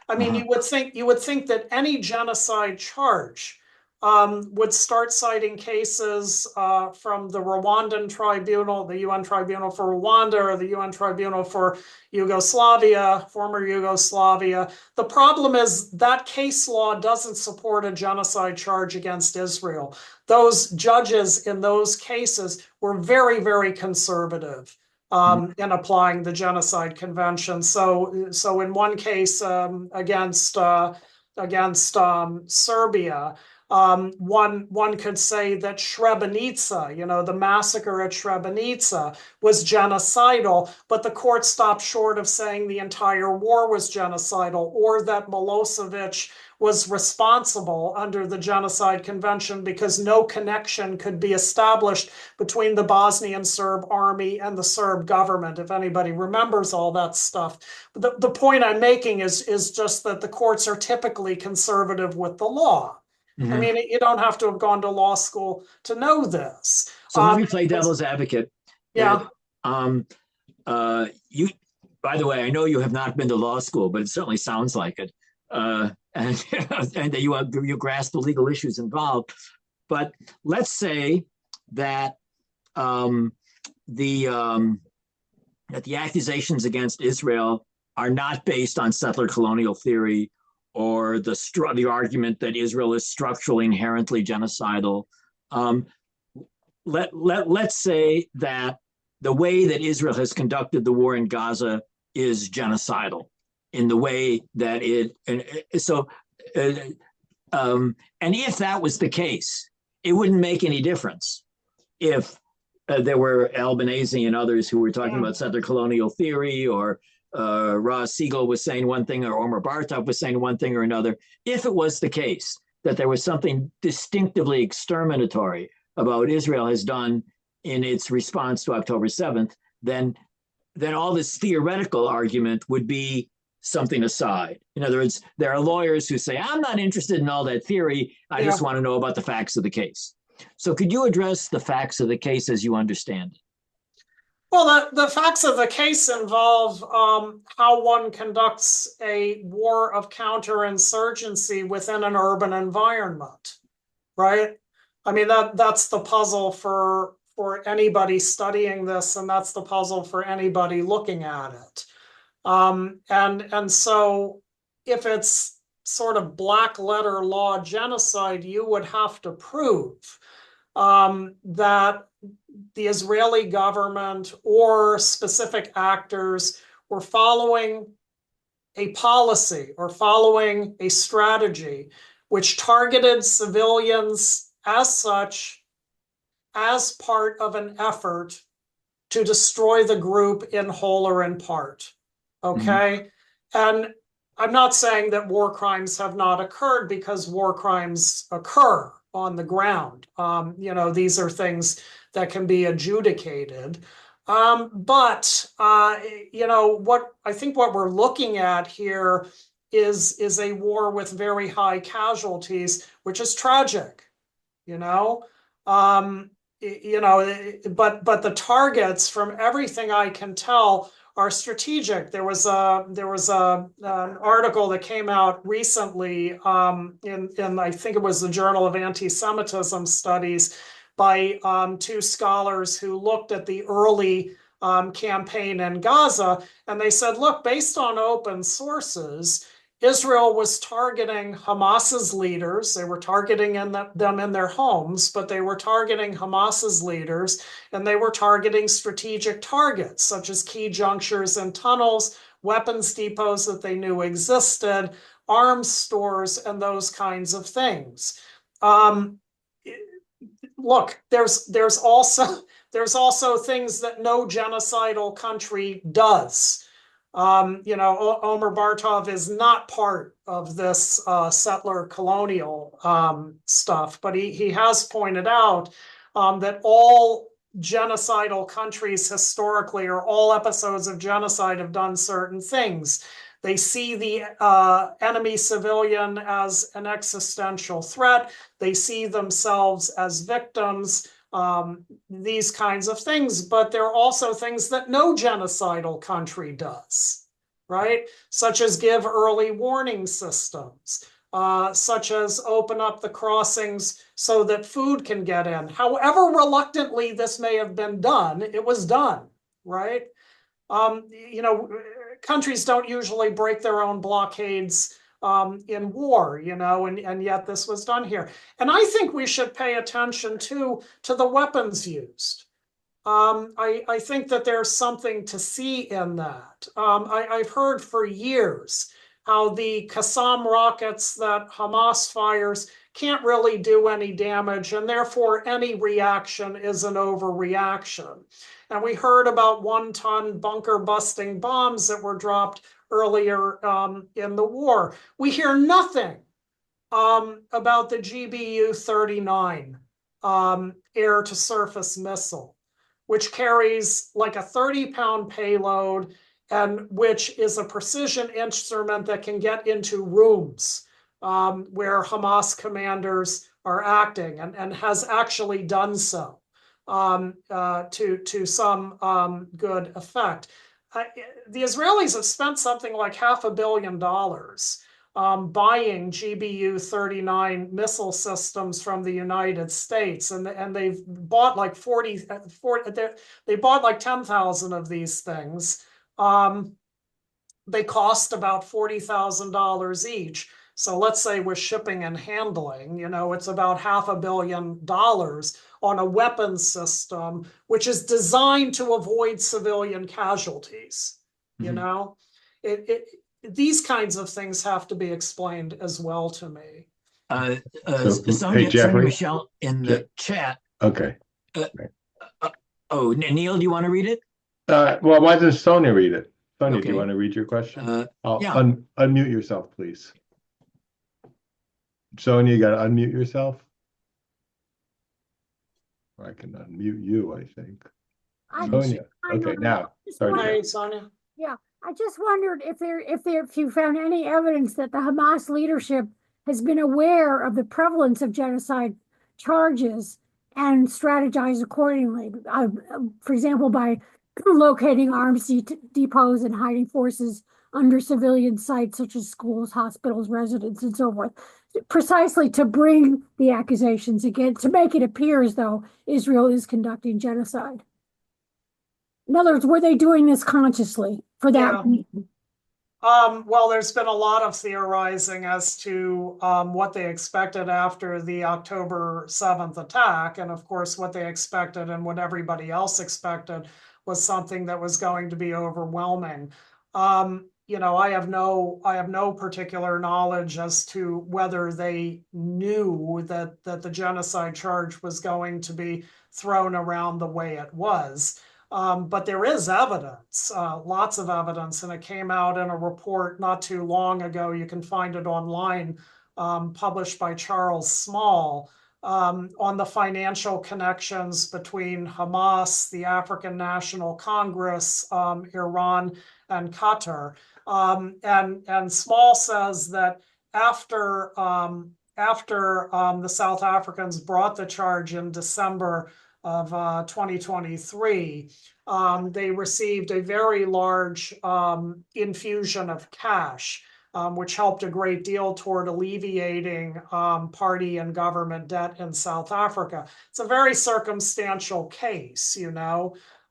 I mean, you would think that any genocide charge would start citing cases from the Rwandan tribunal, the UN tribunal for Rwanda, or the UN tribunal for Yugoslavia, former Yugoslavia. The problem is that case law doesn't support a genocide charge against Israel. Those judges in those cases were very, very conservative in applying the Genocide Convention. So in one case against Serbia, one could say that Srebrenica, the massacre at Srebrenica, was genocidal, but the court stopped short of saying the entire war was genocidal, or that Milosevic was responsible under the Genocide Convention because no connection could be established between the Bosnian Serb army and the Serb government, if anybody remembers all that stuff. But the point I'm making is just that the courts are typically conservative with the law. I mean, you don't have to have gone to law school to know this. So let me play devil's advocate. Yeah. You, by the way, I know you have not been to law school, but it certainly sounds like it, and and that you grasp the legal issues involved. But let's say that the that the accusations against Israel are not based on settler colonial theory or the argument that Israel is structurally inherently genocidal. Let's say that the way that Israel has conducted the war in Gaza is genocidal in the way that and if that was the case, it wouldn't make any difference if there were Albanese and others who were talking about settler colonial theory, or Ross Siegel was saying one thing, or Omar Bartov was saying one thing or another. If it was the case that there was something distinctively exterminatory about what Israel has done in its response to October 7th, then all this theoretical argument would be something aside. In other words, there are lawyers who say, I'm not interested in all that theory. I just want to know about the facts of the case. So could you address the facts of the case as you understand it? Well, the facts of the case involve how one conducts a war of counterinsurgency within an urban environment, right? I mean, that's the puzzle for anybody studying this, and that's the puzzle for anybody looking at it. And so if it's sort of black letter law genocide, you would have to prove that the Israeli government or specific actors were following a policy or following a strategy which targeted civilians as such, as part of an effort to destroy the group in whole or in part. Okay? And I'm not saying that war crimes have not occurred, because war crimes occur on the ground. These are things that can be adjudicated. But what I think what we're looking at here is a war with very high casualties, which is tragic. But the targets, from everything I can tell, are strategic. There was an article that came out recently in I think it was the Journal of Antisemitism Studies by two scholars who looked at the early campaign in Gaza, and they said, look, based on open sources, Israel was targeting Hamas's leaders. They were targeting them in their homes, but they were targeting Hamas's leaders, and they were targeting strategic targets, such as key junctures and tunnels, weapons depots that they knew existed, arms stores, and those kinds of things. Look, there's also things that no genocidal country does. Omar Bartov is not part of this settler colonial stuff, but he has pointed out that all genocidal countries historically, or all episodes of genocide, have done certain things. They see the enemy civilian as an existential threat. They see themselves as victims. These kinds of things, but there are also things that no genocidal country does, right? Such as give early warning systems, such as open up the crossings so that food can get in. However reluctantly this may have been done, it was done, right? Countries don't usually break their own blockades in war, and yet this was done here. And I think we should pay attention to the weapons used. I think that there's something to see in that. I've heard for years how the Qassam rockets that Hamas fires can't really do any damage, and therefore any reaction is an overreaction. And we heard about one-ton bunker-busting bombs that were dropped earlier in the war. We hear nothing about the GBU-39 air-to-surface missile, which carries like a 30-pound payload, and which is a precision instrument that can get into rooms where Hamas commanders are acting, and has actually done so. to some good effect. The Israelis have spent something like $500 million buying GBU-39 missile systems from the United States, and they've bought like 40 they bought like 10,000 of these things. They cost about $40,000 each. So let's say with shipping and handling, it's about $500 million on a weapons system, which is designed to avoid civilian casualties. These kinds of things have to be explained as well to me. Sonia Jeffrey? Michelle in the chat. Okay. Neil, do you want to read it? Well, why doesn't Sonia read it? Sonia, do you Okay. want to read your question? Yeah. Unmute yourself, please. Sonia, you got to unmute yourself. Or I can unmute you, I think. Sonia. Okay, now. Sorry. Hey, Sonia. Yeah, I just wondered if you found any evidence that the Hamas leadership has been aware of the prevalence of genocide charges and strategized accordingly. For example, by locating arms depots and hiding forces under civilian sites such as schools, hospitals, residences, and so forth, precisely to bring the accusations again, to make it appear as though Israel is conducting genocide. In other words, were they doing this consciously for that? Well, there's been a lot of theorizing as to what they expected after the October 7th attack. And of course, what they expected and what everybody else expected was something that was going to be overwhelming. I have no particular knowledge as to whether they knew that the genocide charge was going to be thrown around the way it was. But there is evidence, lots of evidence, and it came out in a report not too long ago. You can find it online, published by Charles Small, on the financial connections between Hamas, the African National Congress, Iran, and Qatar. And Small says that after the South Africans brought the charge in December of 2023, they received a very large infusion of cash, which helped a great deal toward alleviating party and government debt in South Africa. It's a very circumstantial case,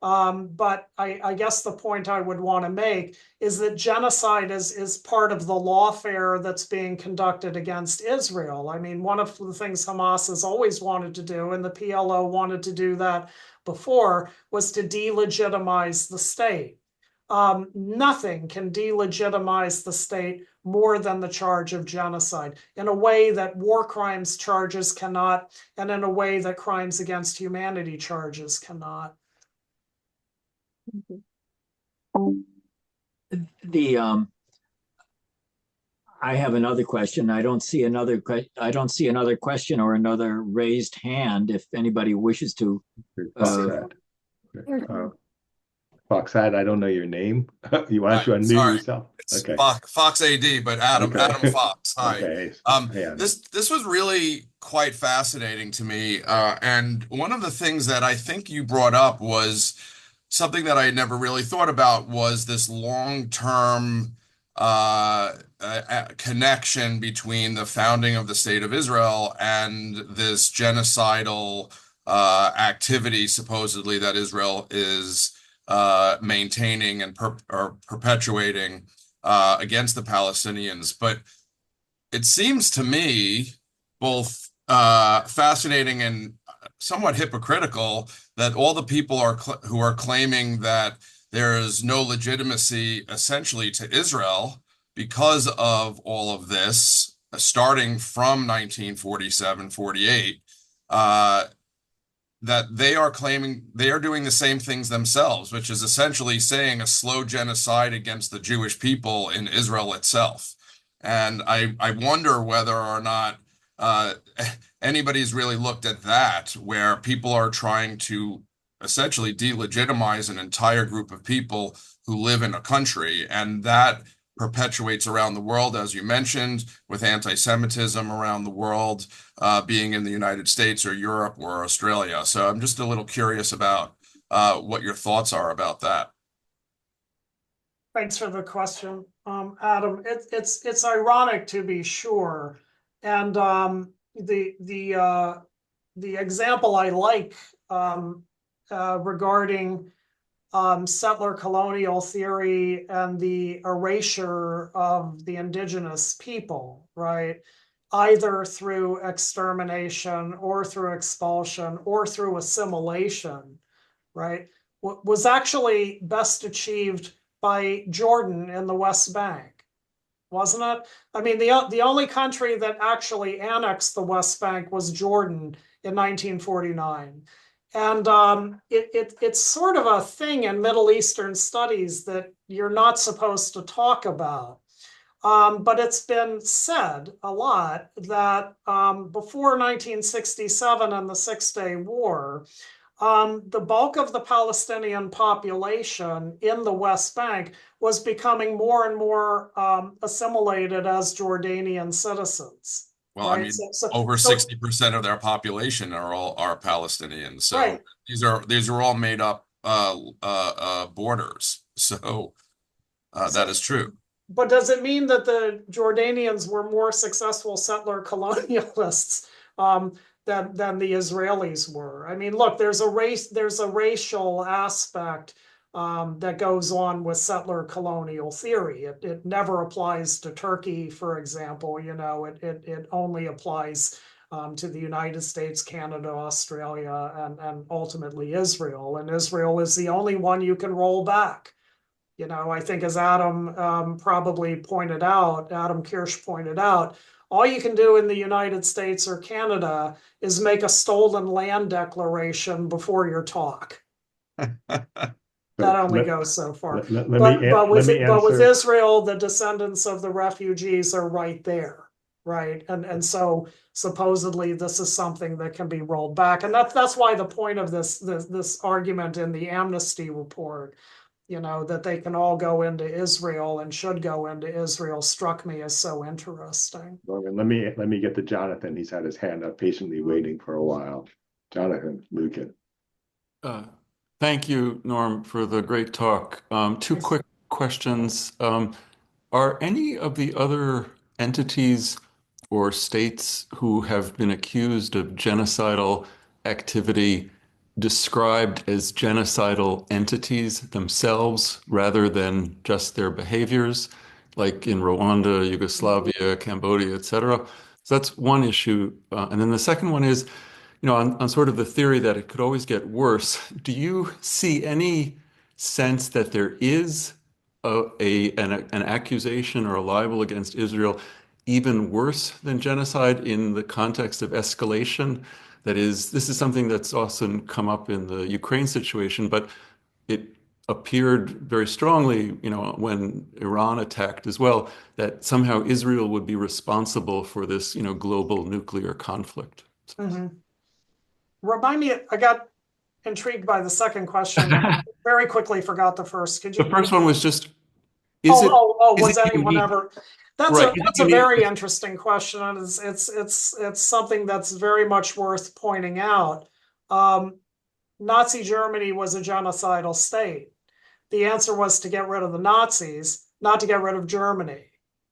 but I guess the point I would want to make is that genocide is part of the lawfare that's being conducted against Israel. I mean, one of the things Hamas has always wanted to do, and the PLO wanted to do that before, was to delegitimize the state. Nothing can delegitimize the state more than the charge of genocide, in a way that war crimes charges cannot, and in a way that crimes against humanity charges cannot. I have another question. I don't see another question or another raised hand. If anybody wishes to. Foxad, I don't know your name. You want to unmute yourself? It's okay. Fox AD, but Adam Fox. Hi. Okay. This was really quite fascinating to me. And one of the things that I think you brought up was something that I had never really thought about, was this long-term connection between the founding of the State of Israel and this genocidal activity, supposedly, that Israel is maintaining and perpetuating against the Palestinians. But it seems to me both fascinating and somewhat hypocritical that all the people who are claiming that there is no legitimacy essentially to Israel because of all of this, starting from 1947-48, that they are claiming they are doing the same things themselves, which is essentially saying a slow genocide against the Jewish people in Israel itself. And I wonder whether or not anybody's really looked at that, where people are trying to essentially delegitimize an entire group of people who live in a country, and that perpetuates around the world, as you mentioned, with anti-Semitism around the world, being in the United States or Europe or Australia. So I'm just a little curious about what your thoughts are about that. Thanks for the question, Adam. It's ironic to be sure, and the example I like regarding settler colonial theory and the erasure of the indigenous people, right? Either through extermination or through expulsion or through assimilation, right? Was actually best achieved by Jordan in the West Bank, wasn't it? I mean, the only country that actually annexed the West Bank was Jordan in 1949. And it's sort of a thing in Middle Eastern studies that you're not supposed to talk about. But it's been said a lot that before 1967 and the Six-Day War, the bulk of the Palestinian population in the West Bank was becoming more and more assimilated as Jordanian citizens. Well, right? I mean, over 60% of their population are Palestinians. So right. these are all made up borders. So that is true. But does it mean that the Jordanians were more successful settler colonialists than the Israelis were? I mean, look, there's a racial aspect that goes on with settler colonial theory. It never applies to Turkey, for example. You know, it only applies to the United States, Canada, Australia, and ultimately Israel. And Israel is the only one you can roll back. You know, I think as Adam probably pointed out, Adam Kirsch pointed out, all you can do in the United States or Canada is make a stolen land declaration before your talk. That only goes so far. But with Israel, the descendants of the refugees are right there, right? And so supposedly this is something that can be rolled back. And that's why the point of this argument in the amnesty report, you know, that they can all go into Israel and should go into Israel, struck me as so interesting. Norman, let me get to Jonathan. He's had his hand up, patiently waiting for a while. Jonathan, Lucan. Thank you, Norm, for the great talk. Two quick questions. Are any of the other entities or states who have been accused of genocidal activity described as genocidal entities themselves rather than just their behaviors, like in Rwanda, Yugoslavia, Cambodia, etc.? So that's one issue. And then the second one is, you know, on sort of the theory that it could always get worse, do you see any sense that there is an accusation or a libel against Israel even worse than genocide in the context of escalation? That is, this is something that's often come up in the Ukraine situation, but it appeared very strongly, you know, when Iran attacked as well, that somehow Israel would be responsible for this, you know, global nuclear conflict. Mm-hmm. Remind me, I got intrigued by the second question. Very quickly forgot the first. Could you? The first one was just, was anyone ever? That's a very interesting question. And it's something that's very much worth pointing out. Nazi Germany was a genocidal state. The answer was to get rid of the Nazis, not to get rid of Germany.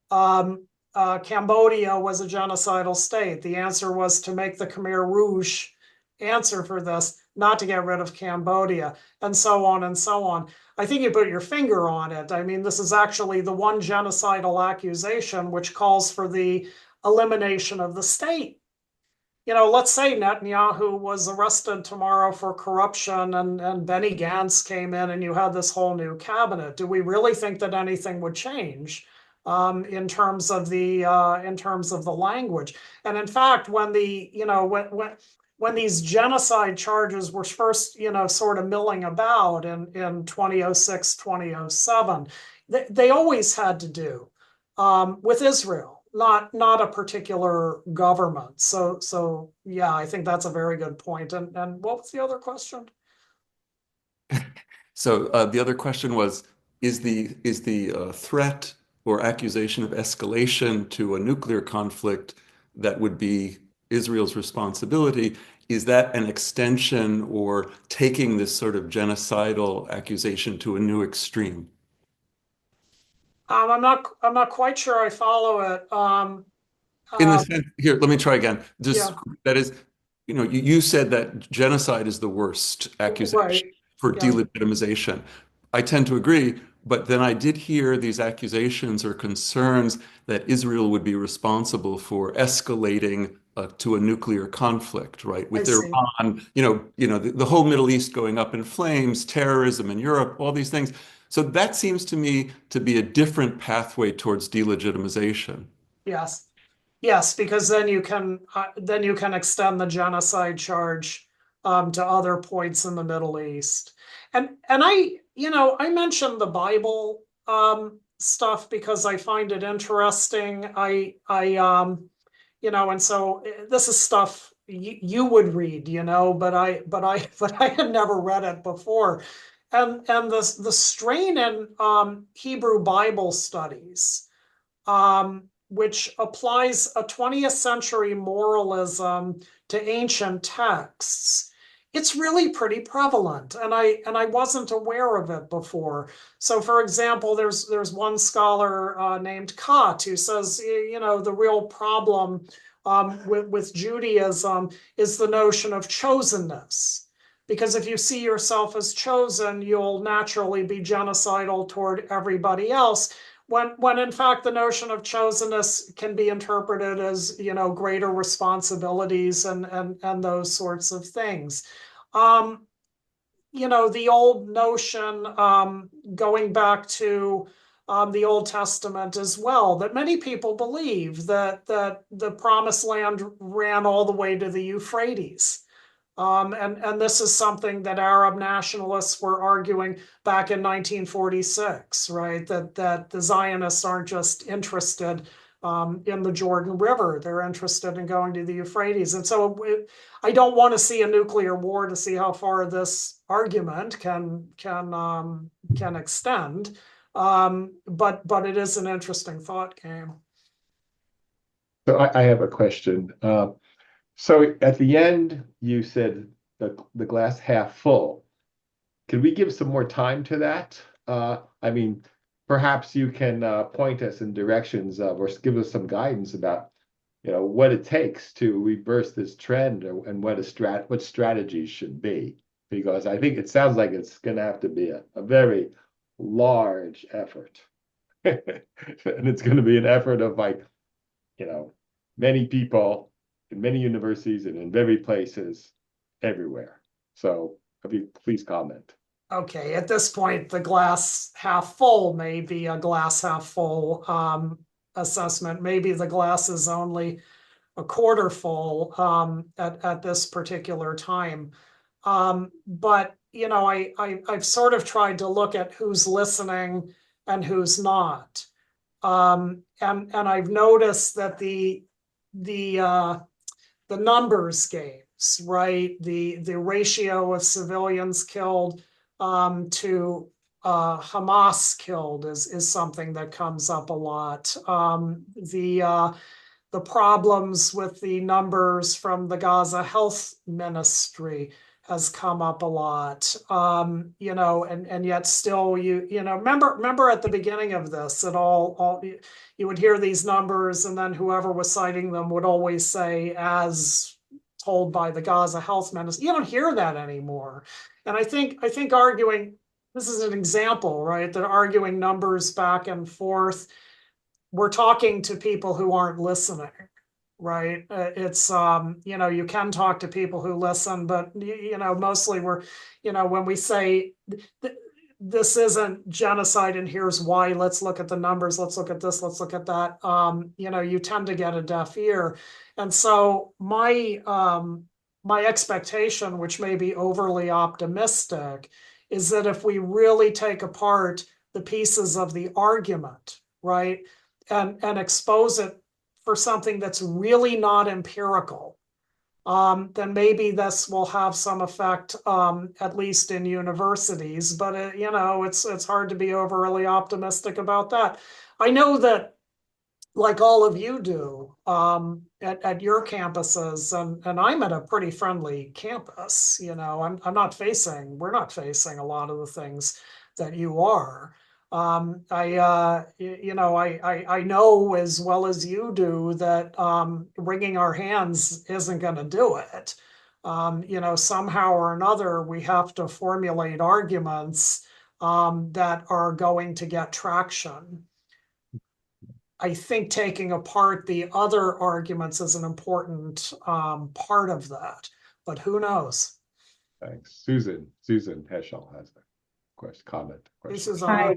Cambodia was a genocidal state. The answer was to make the Khmer Rouge answer for this, not to get rid of Cambodia, and so on and so on. I think you put your finger on it. I mean, this is actually the one genocidal accusation which calls for the elimination of the state. You know, let's say Netanyahu was arrested tomorrow for corruption and Benny Gantz came in and you had this whole new cabinet. Do we really think that anything would change in terms of the language? And in fact, when when these genocide charges were first, you know, sort of milling about in 2006, 2007, they always had to do with Israel, not a particular government. So yeah, I think that's a very good point. And what was the other question? So the other question was, is the threat or accusation of escalation to a nuclear conflict that would be Israel's responsibility, is that an extension or taking this sort of genocidal accusation to a new extreme? I'm not quite sure I follow it. In the Um, sense, here, let me try again. Just yeah, that is, you said that genocide is the worst accusation right. for Yeah, delegitimization. I tend to agree, but then I did hear these accusations or concerns that Israel would be responsible for escalating to a nuclear conflict, right? I With see. Iran, the whole Middle East going up in flames, terrorism in Europe, all these things. So that seems to me to be a different pathway towards delegitimization. Yes. Yes, because then you can extend the genocide charge to other points in the Middle East. And I mentioned the Bible stuff because I find it interesting. And so this is stuff you would read, but I had never read it before. And the strain in Hebrew Bible studies, which applies a 20th century moralism to ancient texts, it's really pretty prevalent, and I wasn't aware of it before. So, for example, there's one scholar named Kott who says, the real problem with Judaism is the notion of chosenness. Because if you see yourself as chosen, you'll naturally be genocidal toward everybody else, when in fact the notion of chosenness can be interpreted as greater responsibilities and those sorts of things. The old notion, going back to the Old Testament as well, that many people believe that the Promised Land ran all the way to the Euphrates. And this is something that Arab nationalists were arguing back in 1946, right? That the Zionists aren't just interested in the Jordan River; they're interested in going to the Euphrates. And so, I don't want to see a nuclear war to see how far this argument can extend. But it is an interesting thought game. So I have a question. So at the end, you said the glass half full. Could we give some more time to that? I mean, perhaps you can point us in directions of, or give us some guidance about, what it takes to reverse this trend, and what strategies should be. Because I think it sounds like it's going to have to be a very large effort. And it's going to be an effort of many people in many universities and in very places everywhere. So if you please comment. Okay, at this point, the glass half full may be a glass half full assessment. Maybe the glass is only a quarter full at this particular time. But I've sort of tried to look at who's listening and who's not. And I've noticed that the numbers games, right? The ratio of civilians killed to Hamas killed is something that comes up a lot. The problems with the numbers from the Gaza Health Ministry has come up a lot. And yet still remember at the beginning of this, it all you would hear these numbers, and then whoever was citing them would always say, as told by the Gaza Health Ministry. You don't hear that anymore. And I think arguing, this is an example, right? That arguing numbers back and forth, we're talking to people who aren't listening, right? It's you can talk to people who listen, but mostly we're, when we say this isn't genocide and here's why, let's look at the numbers, let's look at this, let's look at that, you tend to get a deaf ear. And so my expectation, which may be overly optimistic, is that if we really take apart the pieces of the argument, right, and expose it for something that's really not empirical, then maybe this will have some effect, at least in universities. But it's hard to be overly optimistic about that. I know that, like all of you do, at your campuses, and I'm at a pretty friendly campus. We're not facing a lot of the things that you are. I know as well as you do that wringing our hands isn't going to do it. Somehow or another, we have to formulate arguments that are going to get traction. I think taking apart the other arguments is an important part of that, but who knows? Thanks. Susan Heschel has a comment. Hey, Question. Susanna.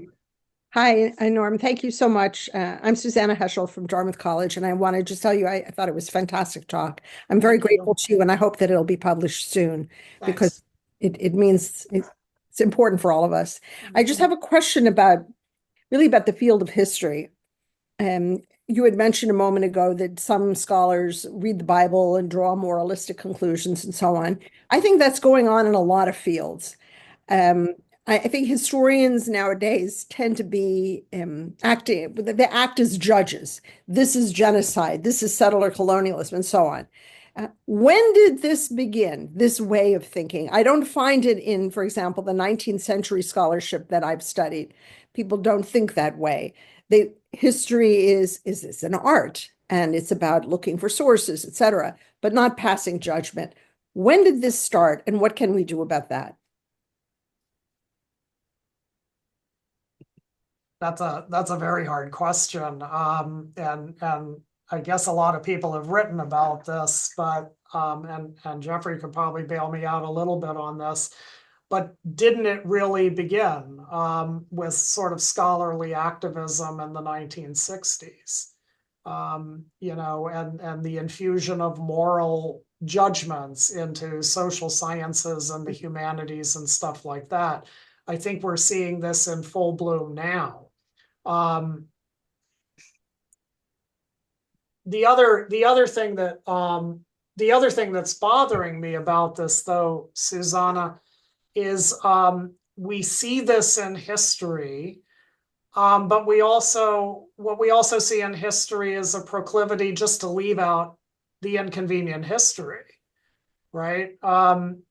Hi, Norm. Thank you so much. I'm Susanna Heschel from Dartmouth College, and I want to just tell you, I thought it was a fantastic talk. I'm very Thank you. grateful to you, and I hope that it'll be published soon Thanks. because it means it's important for all of us. I just have a question about the field of history. You had mentioned a moment ago that some scholars read the Bible and draw moralistic conclusions and so on. I think that's going on in a lot of fields. I think historians nowadays tend to be acting, they act as judges. This is genocide, this is settler colonialism, and so on. When did this begin, this way of thinking? I don't find it in, for example, the 19th century scholarship that I've studied. People don't think that way. History is this an art? And it's about looking for sources, etc., but not passing judgment. When did this start, and what can we do about that? That's a very hard question. And I guess a lot of people have written about this, but and Jeffrey could probably bail me out a little bit on this. But didn't it really begin with sort of scholarly activism in the 1960s? And the infusion of moral judgments into social sciences and the humanities and stuff like that. I think we're seeing this in full bloom now. The other thing that's bothering me about this, though, Susanna, is we see this in history, but what we also see in history is a proclivity just to leave out the inconvenient history, right? And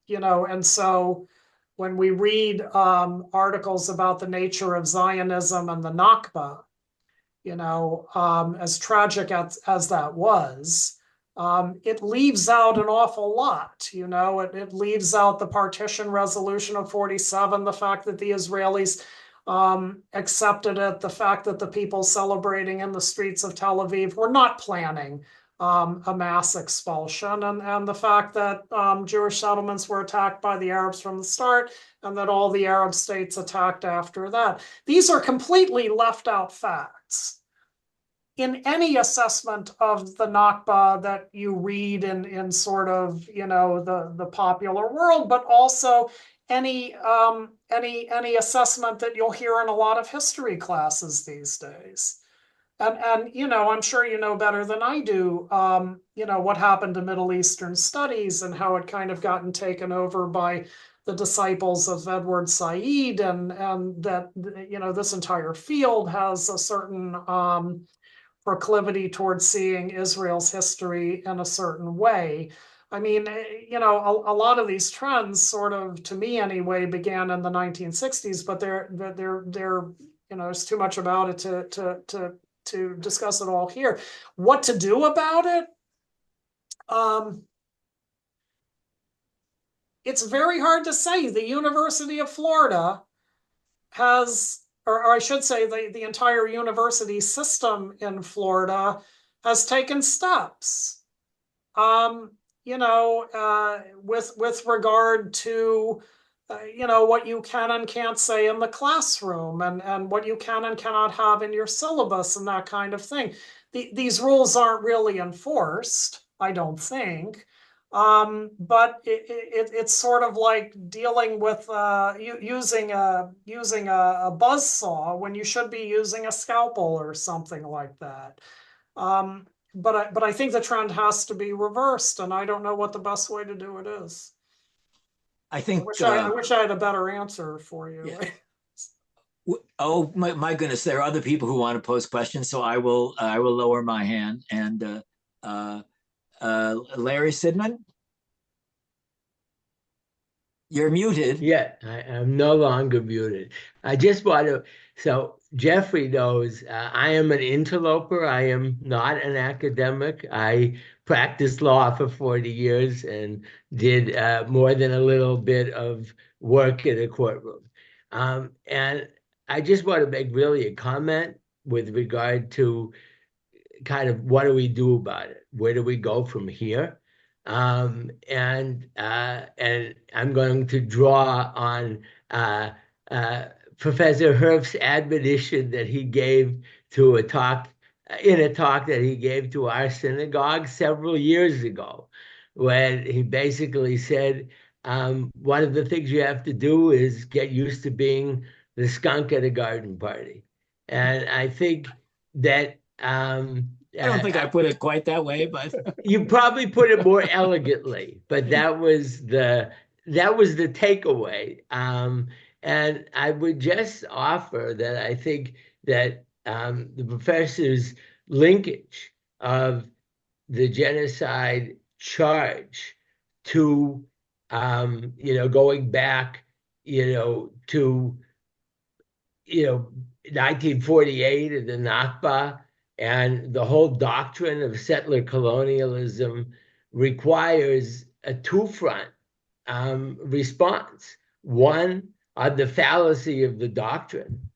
so when we read articles about the nature of Zionism and the Nakba, as tragic as that was, it leaves out an awful lot. It leaves out the partition resolution of 47, the fact that the Israelis accepted it, the fact that the people celebrating in the streets of Tel Aviv were not planning a mass expulsion, and the fact that Jewish settlements were attacked by the Arabs from the start, and that all the Arab states attacked after that. These are completely left out facts. In any assessment of the Nakba that you read in sort of the popular world, but also any assessment that you'll hear in a lot of history classes these days. And I'm sure you know better than I do, what happened to Middle Eastern studies and how it kind of gotten taken over by the disciples of Edward Said, and that this entire field has a certain proclivity towards seeing Israel's history in a certain way. I mean, a lot of these trends sort of, to me anyway, began in the 1960s, but they're there's too much about it to discuss it all here. What to do about it? It's very hard to say. The University of Florida has, or I should say the entire university system in Florida has taken steps, with regard to, what you can and can't say in the classroom, and what you can and cannot have in your syllabus and that kind of thing. These rules aren't really enforced, I don't think. But it's sort of like dealing with using a buzz saw when you should be using a scalpel or something like that. but I think the trend has to be reversed, and I don't know what the best way to do it is. I I think, wish I had a better answer for you. yeah. Oh my goodness, there are other people who want to pose questions, so I will lower my hand. And Larry Sidman, you're muted. Yeah, I'm no longer muted. I just want to, so Jeffrey knows I am an interloper. I am not an academic. I practiced law for 40 years and did more than a little bit of work in a courtroom. And I just want to make really a comment with regard to kind of what do we do about it? Where do we go from here? And I'm going to draw on Professor Herf's admonition that he gave to a talk that he gave to our synagogue several years ago, when he basically said, one of the things you have to do is get used to being the skunk at a garden party. And I think that I don't think I put it quite that way, but you probably put it more elegantly, but that was the takeaway. And I would just offer that I think that the professor's linkage of the genocide charge to going back to 1948 and the Nakba and the whole doctrine of settler colonialism requires a two-front response. One, on the fallacy of the doctrine,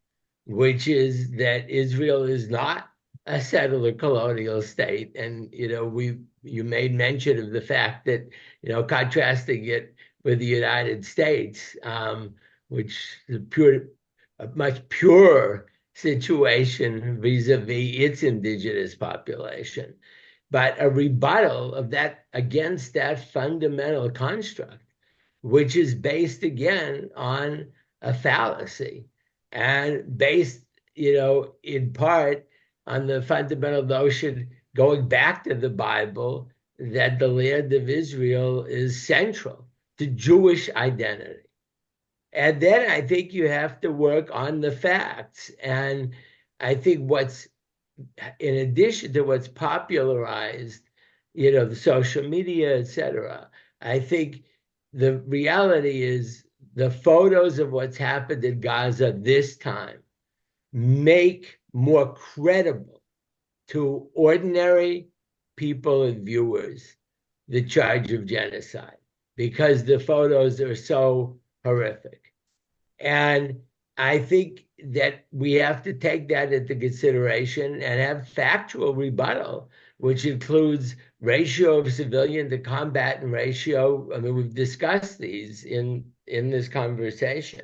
which is that Israel is not a settler colonial state. And, you made mention of the fact that, contrasting it with the United States, which is a much purer situation vis-a-vis its indigenous population, but a rebuttal of that against that fundamental construct, which is based again on a fallacy and based, in part on the fundamental notion going back to the Bible that the land of Israel is central to Jewish identity. And then I think you have to work on the facts. And I think in addition to what's popularized, the social media, et cetera, I think the reality is the photos of what's happened in Gaza this time make more credible to ordinary people and viewers the charge of genocide, because the photos are so horrific. And I think that we have to take that into consideration and have factual rebuttal, which includes ratio of civilian to combatant ratio. I mean, we've discussed these in this conversation.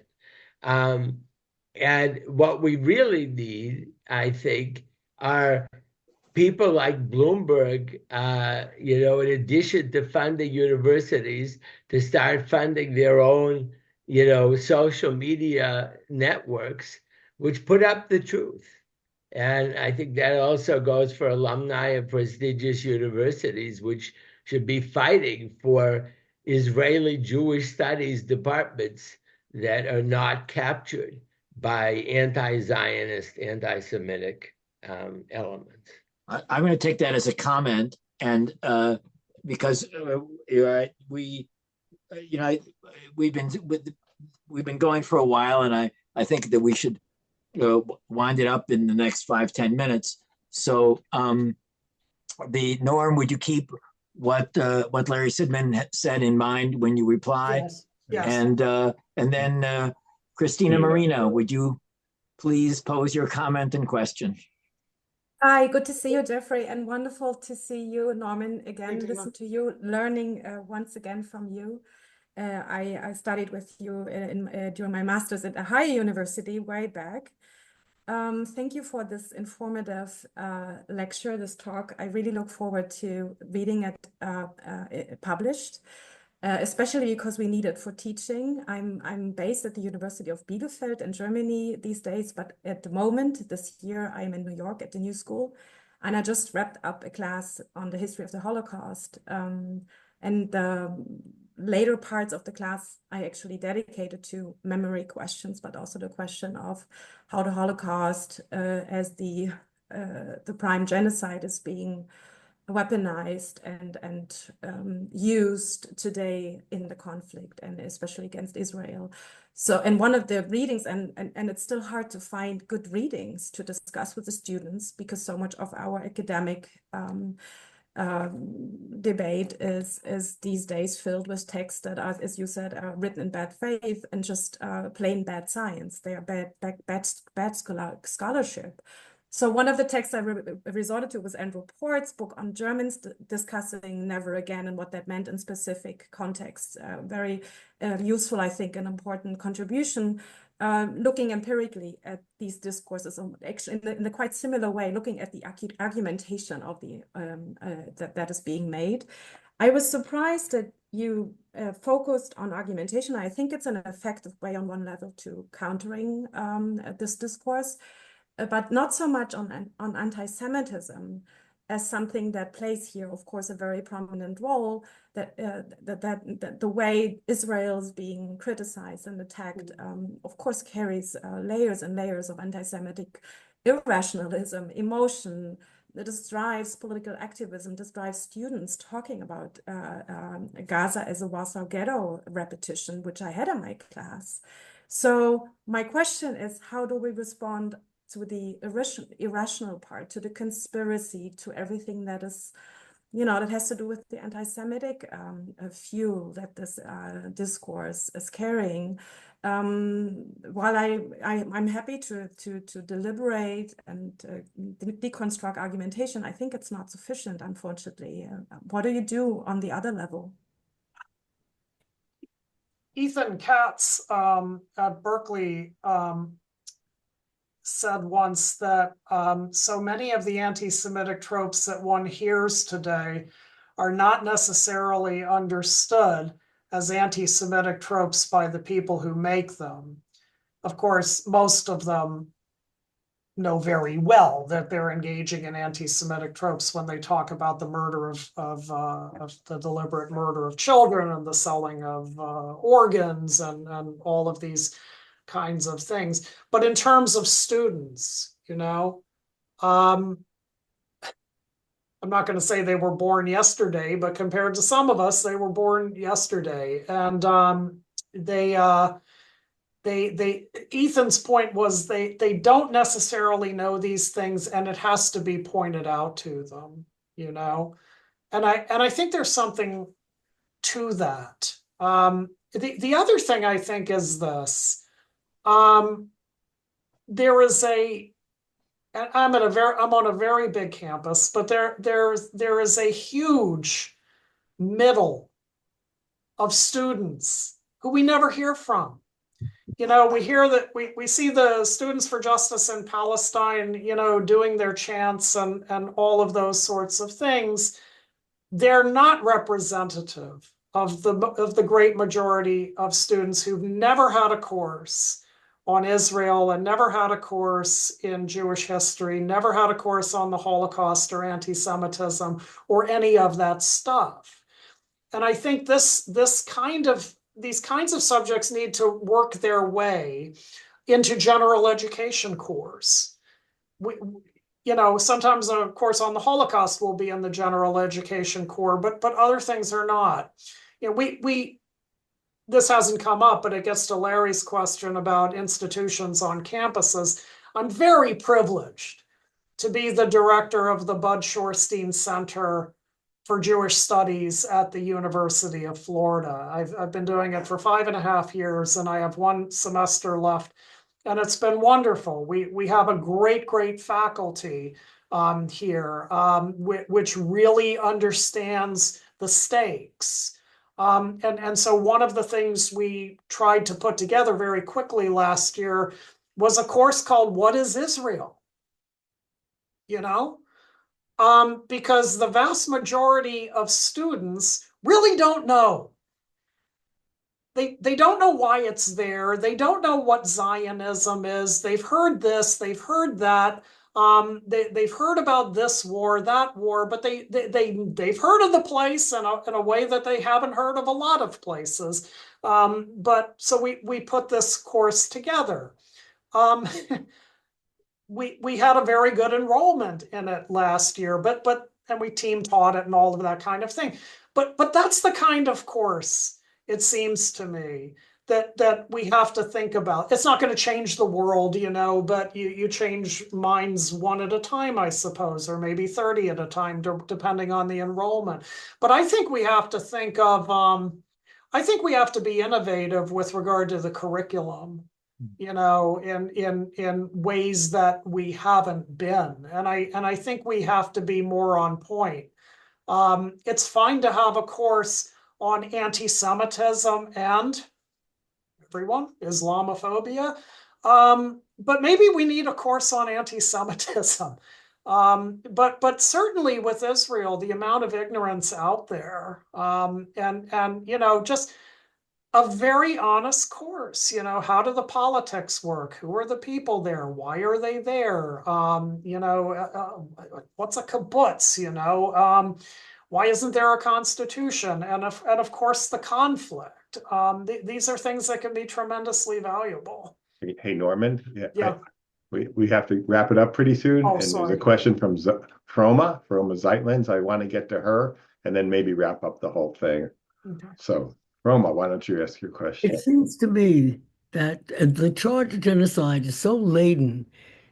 And what we really need, I think, are people like Bloomberg, in addition to funding universities, to start funding their own, social media networks, which put up the truth. And I think that also goes for alumni of prestigious universities, which should be fighting for Israeli Jewish studies departments that are not captured by anti-Zionist, anti-Semitic elements. I'm going to take that as a comment, and because we've been going for a while, and I think that we should wind it up in the next 5-10 minutes. So, Norm, would you keep what Larry Sidman said in mind when you reply? Yes. Yes. And then Christina Marino, would you please pose your comment and question? Hi, good to see you, Jeffrey, and wonderful to see you, Norman, again, listen to you, learning once again from you. I studied with you during my master's at a higher university way back. Thank you for this informative lecture, this talk. I really look forward to reading it published, especially because we need it for teaching. I'm based at the University of Bielefeld in Germany these days, but at the moment, this year, I'm in New York at the New School. And I just wrapped up a class on the history of the Holocaust. And the later parts of the class I actually dedicated to memory questions, but also the question of how the Holocaust as the prime genocide is being weaponized and used today in the conflict, and especially against Israel. So, and one of the readings, and it's still hard to find good readings to discuss with the students, because so much of our academic debate is these days filled with texts that are, as you said, are written in bad faith and just plain bad science. They are bad scholarship. So one of the texts I resorted to was Andrew Port's book on Germans discussing never again and what that meant in specific contexts. Very useful, I think, an important contribution, looking empirically at these discourses, actually in a quite similar way, looking at the argumentation of the that is being made. I was surprised that you focused on argumentation. I think it's an effective way on one level to countering this discourse, but not so much on anti-Semitism as something that plays here, of course, a very prominent role, that the way Israel is being criticized and attacked, of course, carries layers and layers of anti-Semitic irrationalism, emotion. This drives political activism. This drives students talking about Gaza as a Warsaw Ghetto repetition, which I had in my class. So my question is, how do we respond to the irrational part, to the conspiracy, to everything that is, that has to do with the anti-Semitic fuel that this discourse is carrying? While I'm happy to deliberate and deconstruct argumentation, I think it's not sufficient, unfortunately. What do you do on the other level? Ethan Katz at Berkeley said once that so many of the anti-Semitic tropes that one hears today are not necessarily understood as anti-Semitic tropes by the people who make them. Of course, most of them know very well that they're engaging in anti-Semitic tropes when they talk about the murder of the deliberate murder of children and the selling of organs and all of these kinds of things. But in terms of students, I'm not going to say they were born yesterday, but compared to some of us, they were born yesterday. And Ethan's point was they don't necessarily know these things, and it has to be pointed out to them, And I think there's something to that. The other thing I think is this. There is I'm on a very big campus, but there is a huge middle of students who we never hear from. We hear that we see the Students for Justice in Palestine, doing their chants and all of those sorts of things. They're not representative of the great majority of students who've never had a course on Israel and never had a course in Jewish history, never had a course on the Holocaust or anti-Semitism or any of that stuff. And I think these kinds of subjects need to work their way into general education course. Sometimes a course on the Holocaust will be in the general education core, but other things are not. This hasn't come up, but it gets to Larry's question about institutions on campuses. I'm very privileged to be the director of the Bud Shorstein Center for Jewish Studies at the University of Florida. I've been doing it for 5.5 years, and I have one semester left, and it's been wonderful. We have a great faculty here, which really understands the stakes. And so one of the things we tried to put together very quickly last year was a course called What is Israel? Because the vast majority of students really don't know. They don't know why it's there. They don't know what Zionism is. They've heard this, they've heard that. They've heard about this war, that war, but they've heard of the place in a way that they haven't heard of a lot of places. But so we put this course together. We had a very good enrollment in it last year, and we team taught it and all of that kind of thing. But that's the kind of course, it seems to me, that we have to think about. It's not going to change the world, but you change minds one at a time, I suppose, or maybe 30 at a time, depending on the enrollment. But I think we have to think of, I think we have to be innovative with regard to the curriculum, in ways that we haven't been. And I think we have to be more on point. It's fine to have a course on anti-Semitism and Islamophobia. But maybe we need a course on anti-Semitism. But certainly with Israel, the amount of ignorance out there, and just a very honest course. How do the politics work? Who are the people there? Why are they there? What's a kibbutz? Why isn't there a constitution? And of course the conflict. These are things that can be tremendously valuable. Hey, Norman. Yeah. We have to wrap it up pretty soon. Oh, and sorry. There's a question from Froma Zeitlands. I want to get to her and then maybe wrap up the whole thing. Okay. So, Roma, why don't you ask your question? It seems to me that the charge of genocide is so laden,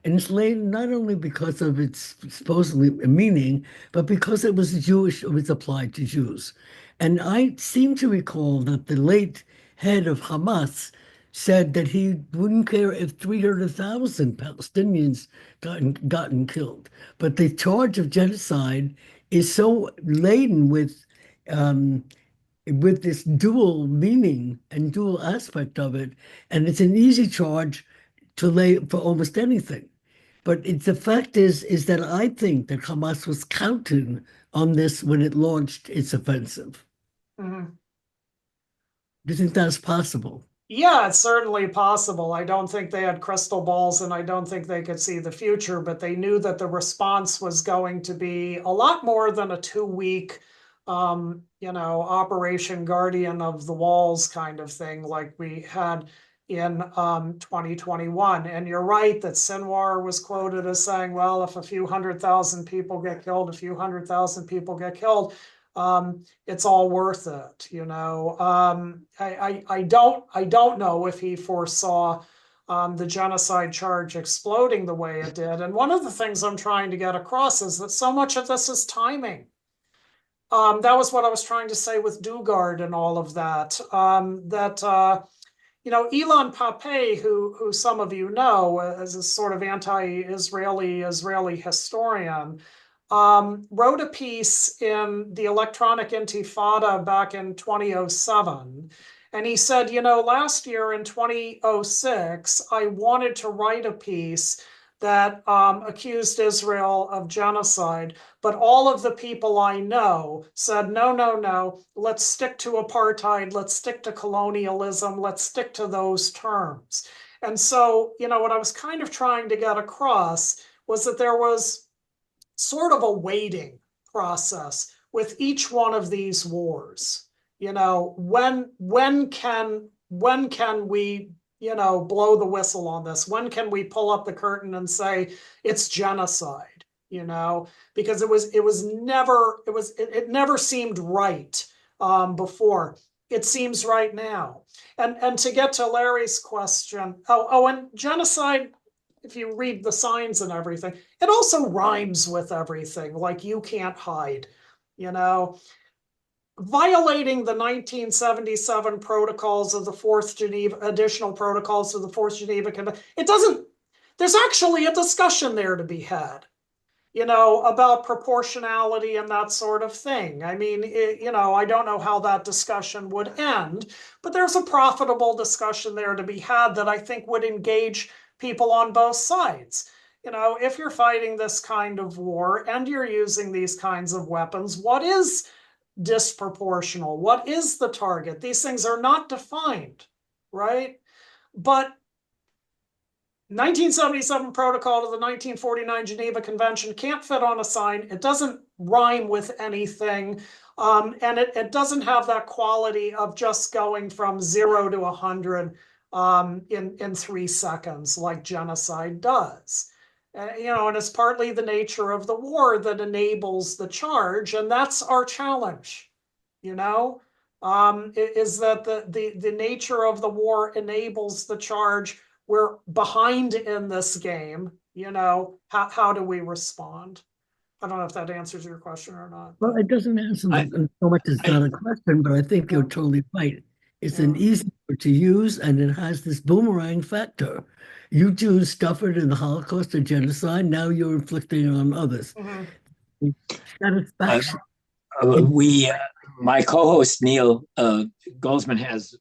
and it's laden not only because of its supposedly meaning, but because it was Jewish, it was applied to Jews. And I seem to recall that the late head of Hamas said that he wouldn't care if 300,000 Palestinians gotten killed. But the charge of genocide is so laden with this dual meaning and dual aspect of it. And it's an easy charge to lay for almost anything. But the fact is that I think that Hamas was counting on this when it launched its offensive. Mm-hmm. Do you think that's possible? Yeah, it's certainly possible. I don't think they had crystal balls and I don't think they could see the future, but they knew that the response was going to be a lot more than a 2-week Operation Guardian of the Walls kind of thing like we had in 2021. And you're right that Sinwar was quoted as saying, well, if a few 100,000 people get killed, a few 100,000 people get killed, it's all worth it. I don't know if he foresaw the genocide charge exploding the way it did. And one of the things I'm trying to get across is that so much of this is timing. That was what I was trying to say with Dugard and all of that. Ilan Pappé, who some of you know as a sort of anti-Israeli historian, wrote a piece in the Electronic Intifada back in 2007. And he said, last year in 2006, I wanted to write a piece that accused Israel of genocide, but all of the people I know said, no, let's stick to apartheid, let's stick to colonialism, let's stick to those terms. And so, what I was kind of trying to get across was that there was sort of a waiting process with each one of these wars. When can we blow the whistle on this? When can we pull up the curtain and say it's genocide? Because it never seemed right before. It seems right now. And to get to Larry's question, and genocide, if you read the signs and everything, it also rhymes with everything, like you can't hide, Violating the 1977 protocols of the Fourth Geneva, additional protocols of the Fourth Geneva Convention, there's actually a discussion there to be had, about proportionality and that sort of thing. I mean, I don't know how that discussion would end, but there's a profitable discussion there to be had that I think would engage people on both sides. If you're fighting this kind of war and you're using these kinds of weapons, what is disproportional? What is the target? These things are not defined, right? But 1977 protocol to the 1949 Geneva Convention can't fit on a sign. It doesn't rhyme with anything. And it doesn't have that quality of just going from 0 to 100 in 3 seconds like genocide does. And it's partly the nature of the war that enables the charge, and that's our challenge, is that the nature of the war enables the charge. We're behind in this game, how do we respond? I don't know if that answers your question or not. Well, it doesn't answer so much as not a question, but I think you're totally right. It's an easy word to use, and it has this boomerang factor. You Jews suffered in the Holocaust or genocide. Now you're inflicting it on others. Satisfaction. My co-host Neil Goldsman has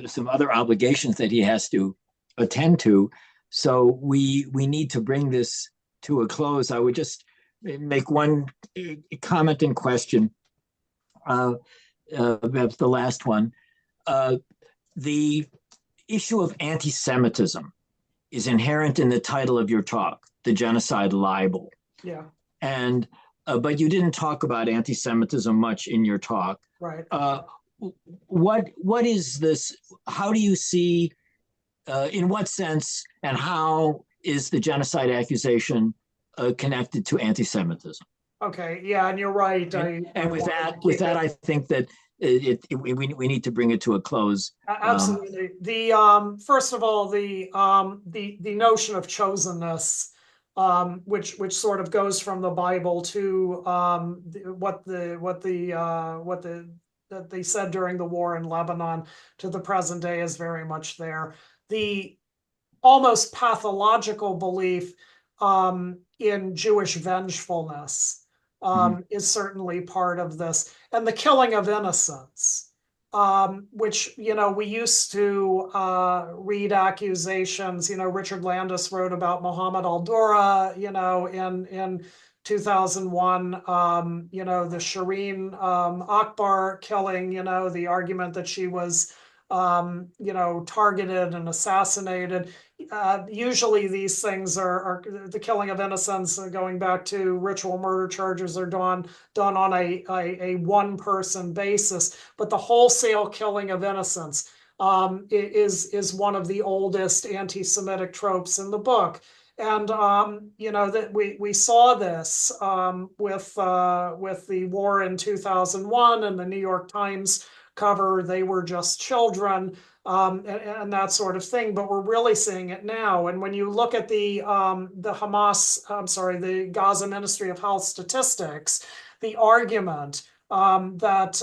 some other obligations that he has to attend to, so we need to bring this to a close. I would just make one comment and question. That's the last one. The issue of anti-Semitism is inherent in the title of your talk, the Genocide Libel. Yeah. And but you didn't talk about anti-Semitism much in your talk. Right. What is this? How do you see? In what sense and how is the genocide accusation connected to anti-Semitism? Okay. Yeah, and you're right. And with that, I think that we need to bring it to a close. Absolutely. The first of all, the notion of chosenness, which sort of goes from the Bible to what they said during the war in Lebanon to the present day is very much there. The almost pathological belief in Jewish vengefulness is certainly part of this, and the killing of innocents, which we used to read accusations. Richard Landis wrote about Muhammad al-Dura, in 2001. The Shireen Akbar killing. The argument that she was targeted and assassinated. Usually these things are the killing of innocents, going back to ritual murder charges, are done on a one-person basis. But the wholesale killing of innocents is one of the oldest anti-Semitic tropes in the book. And that we saw this with the war in 2001 and the New York Times cover, "They were just children," and that sort of thing. But we're really seeing it now. And when you look at the Gaza Ministry of Health statistics, the argument that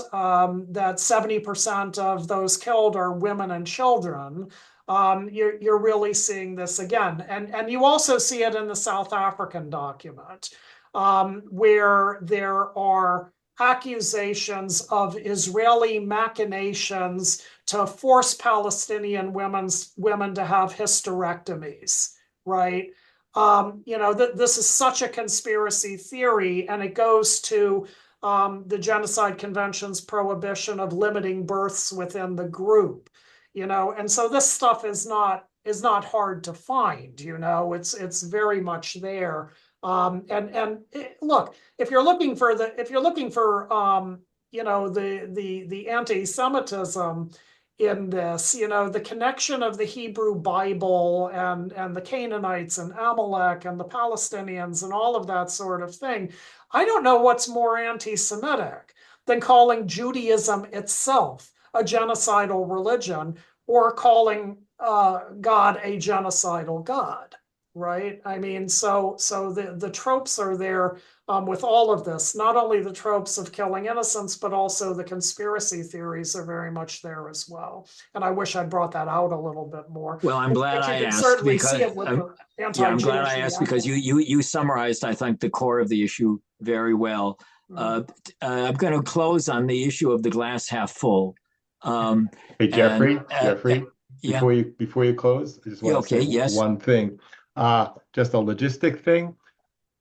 70% of those killed are women and children, you're really seeing this again. And you also see it in the South African document, where there are accusations of Israeli machinations to force Palestinian women to have hysterectomies, right? This is such a conspiracy theory, and it goes to the Genocide Convention's prohibition of limiting births within the group, and so this stuff is not hard to find. It's very much there. Look, if you're looking for the anti-Semitism in this, the connection of the Hebrew Bible and the Canaanites and Amalek and the Palestinians and all of that sort of thing, I don't know what's more anti-Semitic than calling Judaism itself a genocidal religion or calling God a genocidal God. Right. I mean, so the tropes are there with all of this. Not only the tropes of killing innocents, but also the conspiracy theories are very much there as well. And I wish I'd brought that out a little bit more. Well, I'm glad I asked because you summarized, I think, the core of the issue very well. I'm going to close on the issue of the glass half full. Hey, Jeffrey. Before you close, I just want to say one thing. Just a logistic thing.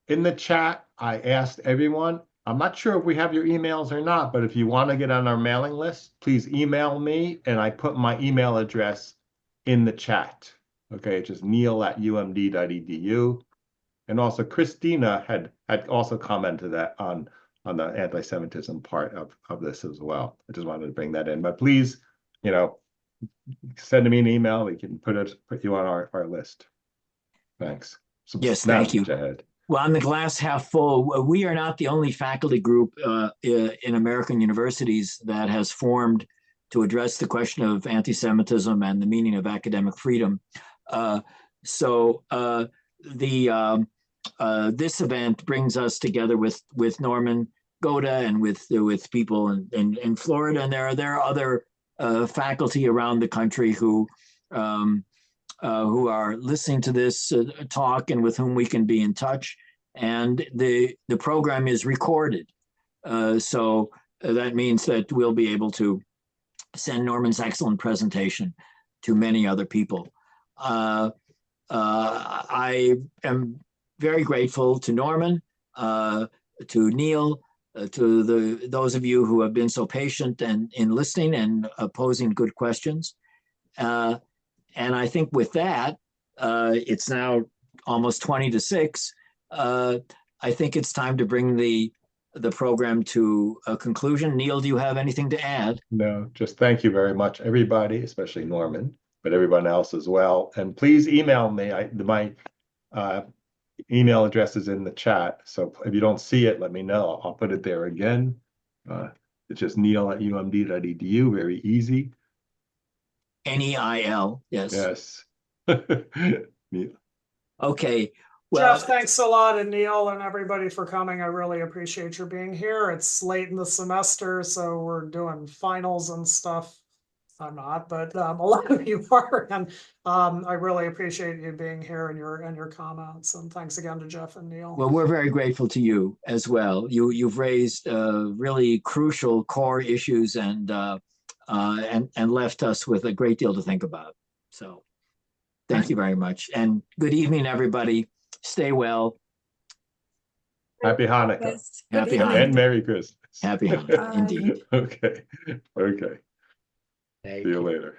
In the chat, I asked everyone, I'm not sure if we have your emails or not, but if you want to get on our mailing list, please email me, and I put my email address in the chat. Okay, it's just neil@umd.edu. And also Christina had also commented that on the anti-Semitism part of this as well. I just wanted to bring that in. But please, send me an email. We can put you on our list. Thanks. So Yes, now, thank you. Jed. Well, on the glass half full, we are not the only faculty group in American universities that has formed to address the question of anti-Semitism and the meaning of academic freedom. This event brings us together with Norman Goda and with people in Florida, and there are other faculty around the country who are listening to this talk and with whom we can be in touch. And the program is recorded. So that means that we'll be able to send Norman's excellent presentation to many other people. I am very grateful to Norman, to Neil, to those of you who have been so patient and in listening and posing good questions. And I think with that, it's now almost 20 to 6. I think it's time to bring the program to a conclusion. Neil, do you have anything to add? No, just thank you very much, everybody, especially Norman, but everyone else as well. And please email me. My email address is in the chat. So if you don't see it, let me know. I'll put it there again. It's just neil@umd.edu. Very easy. NEIL, yes. Yes. Neil. Okay. Well, Jeff, thanks a lot, and Neil and everybody for coming. I really appreciate your being here. It's late in the semester, so we're doing finals and stuff. I'm not, but a lot of you are, and I really appreciate you being here and your comments. And thanks again to Jeff and Neil. well, we're very grateful to you as well. You've raised really crucial core issues and left us with a great deal to think about. So, thank you very much, and good evening, everybody. Stay well. Happy Hanukkah. Yes. Happy Good evening. And Merry Christmas. Happy Hanukkah, indeed. Okay. Okay. Thank See you you. later.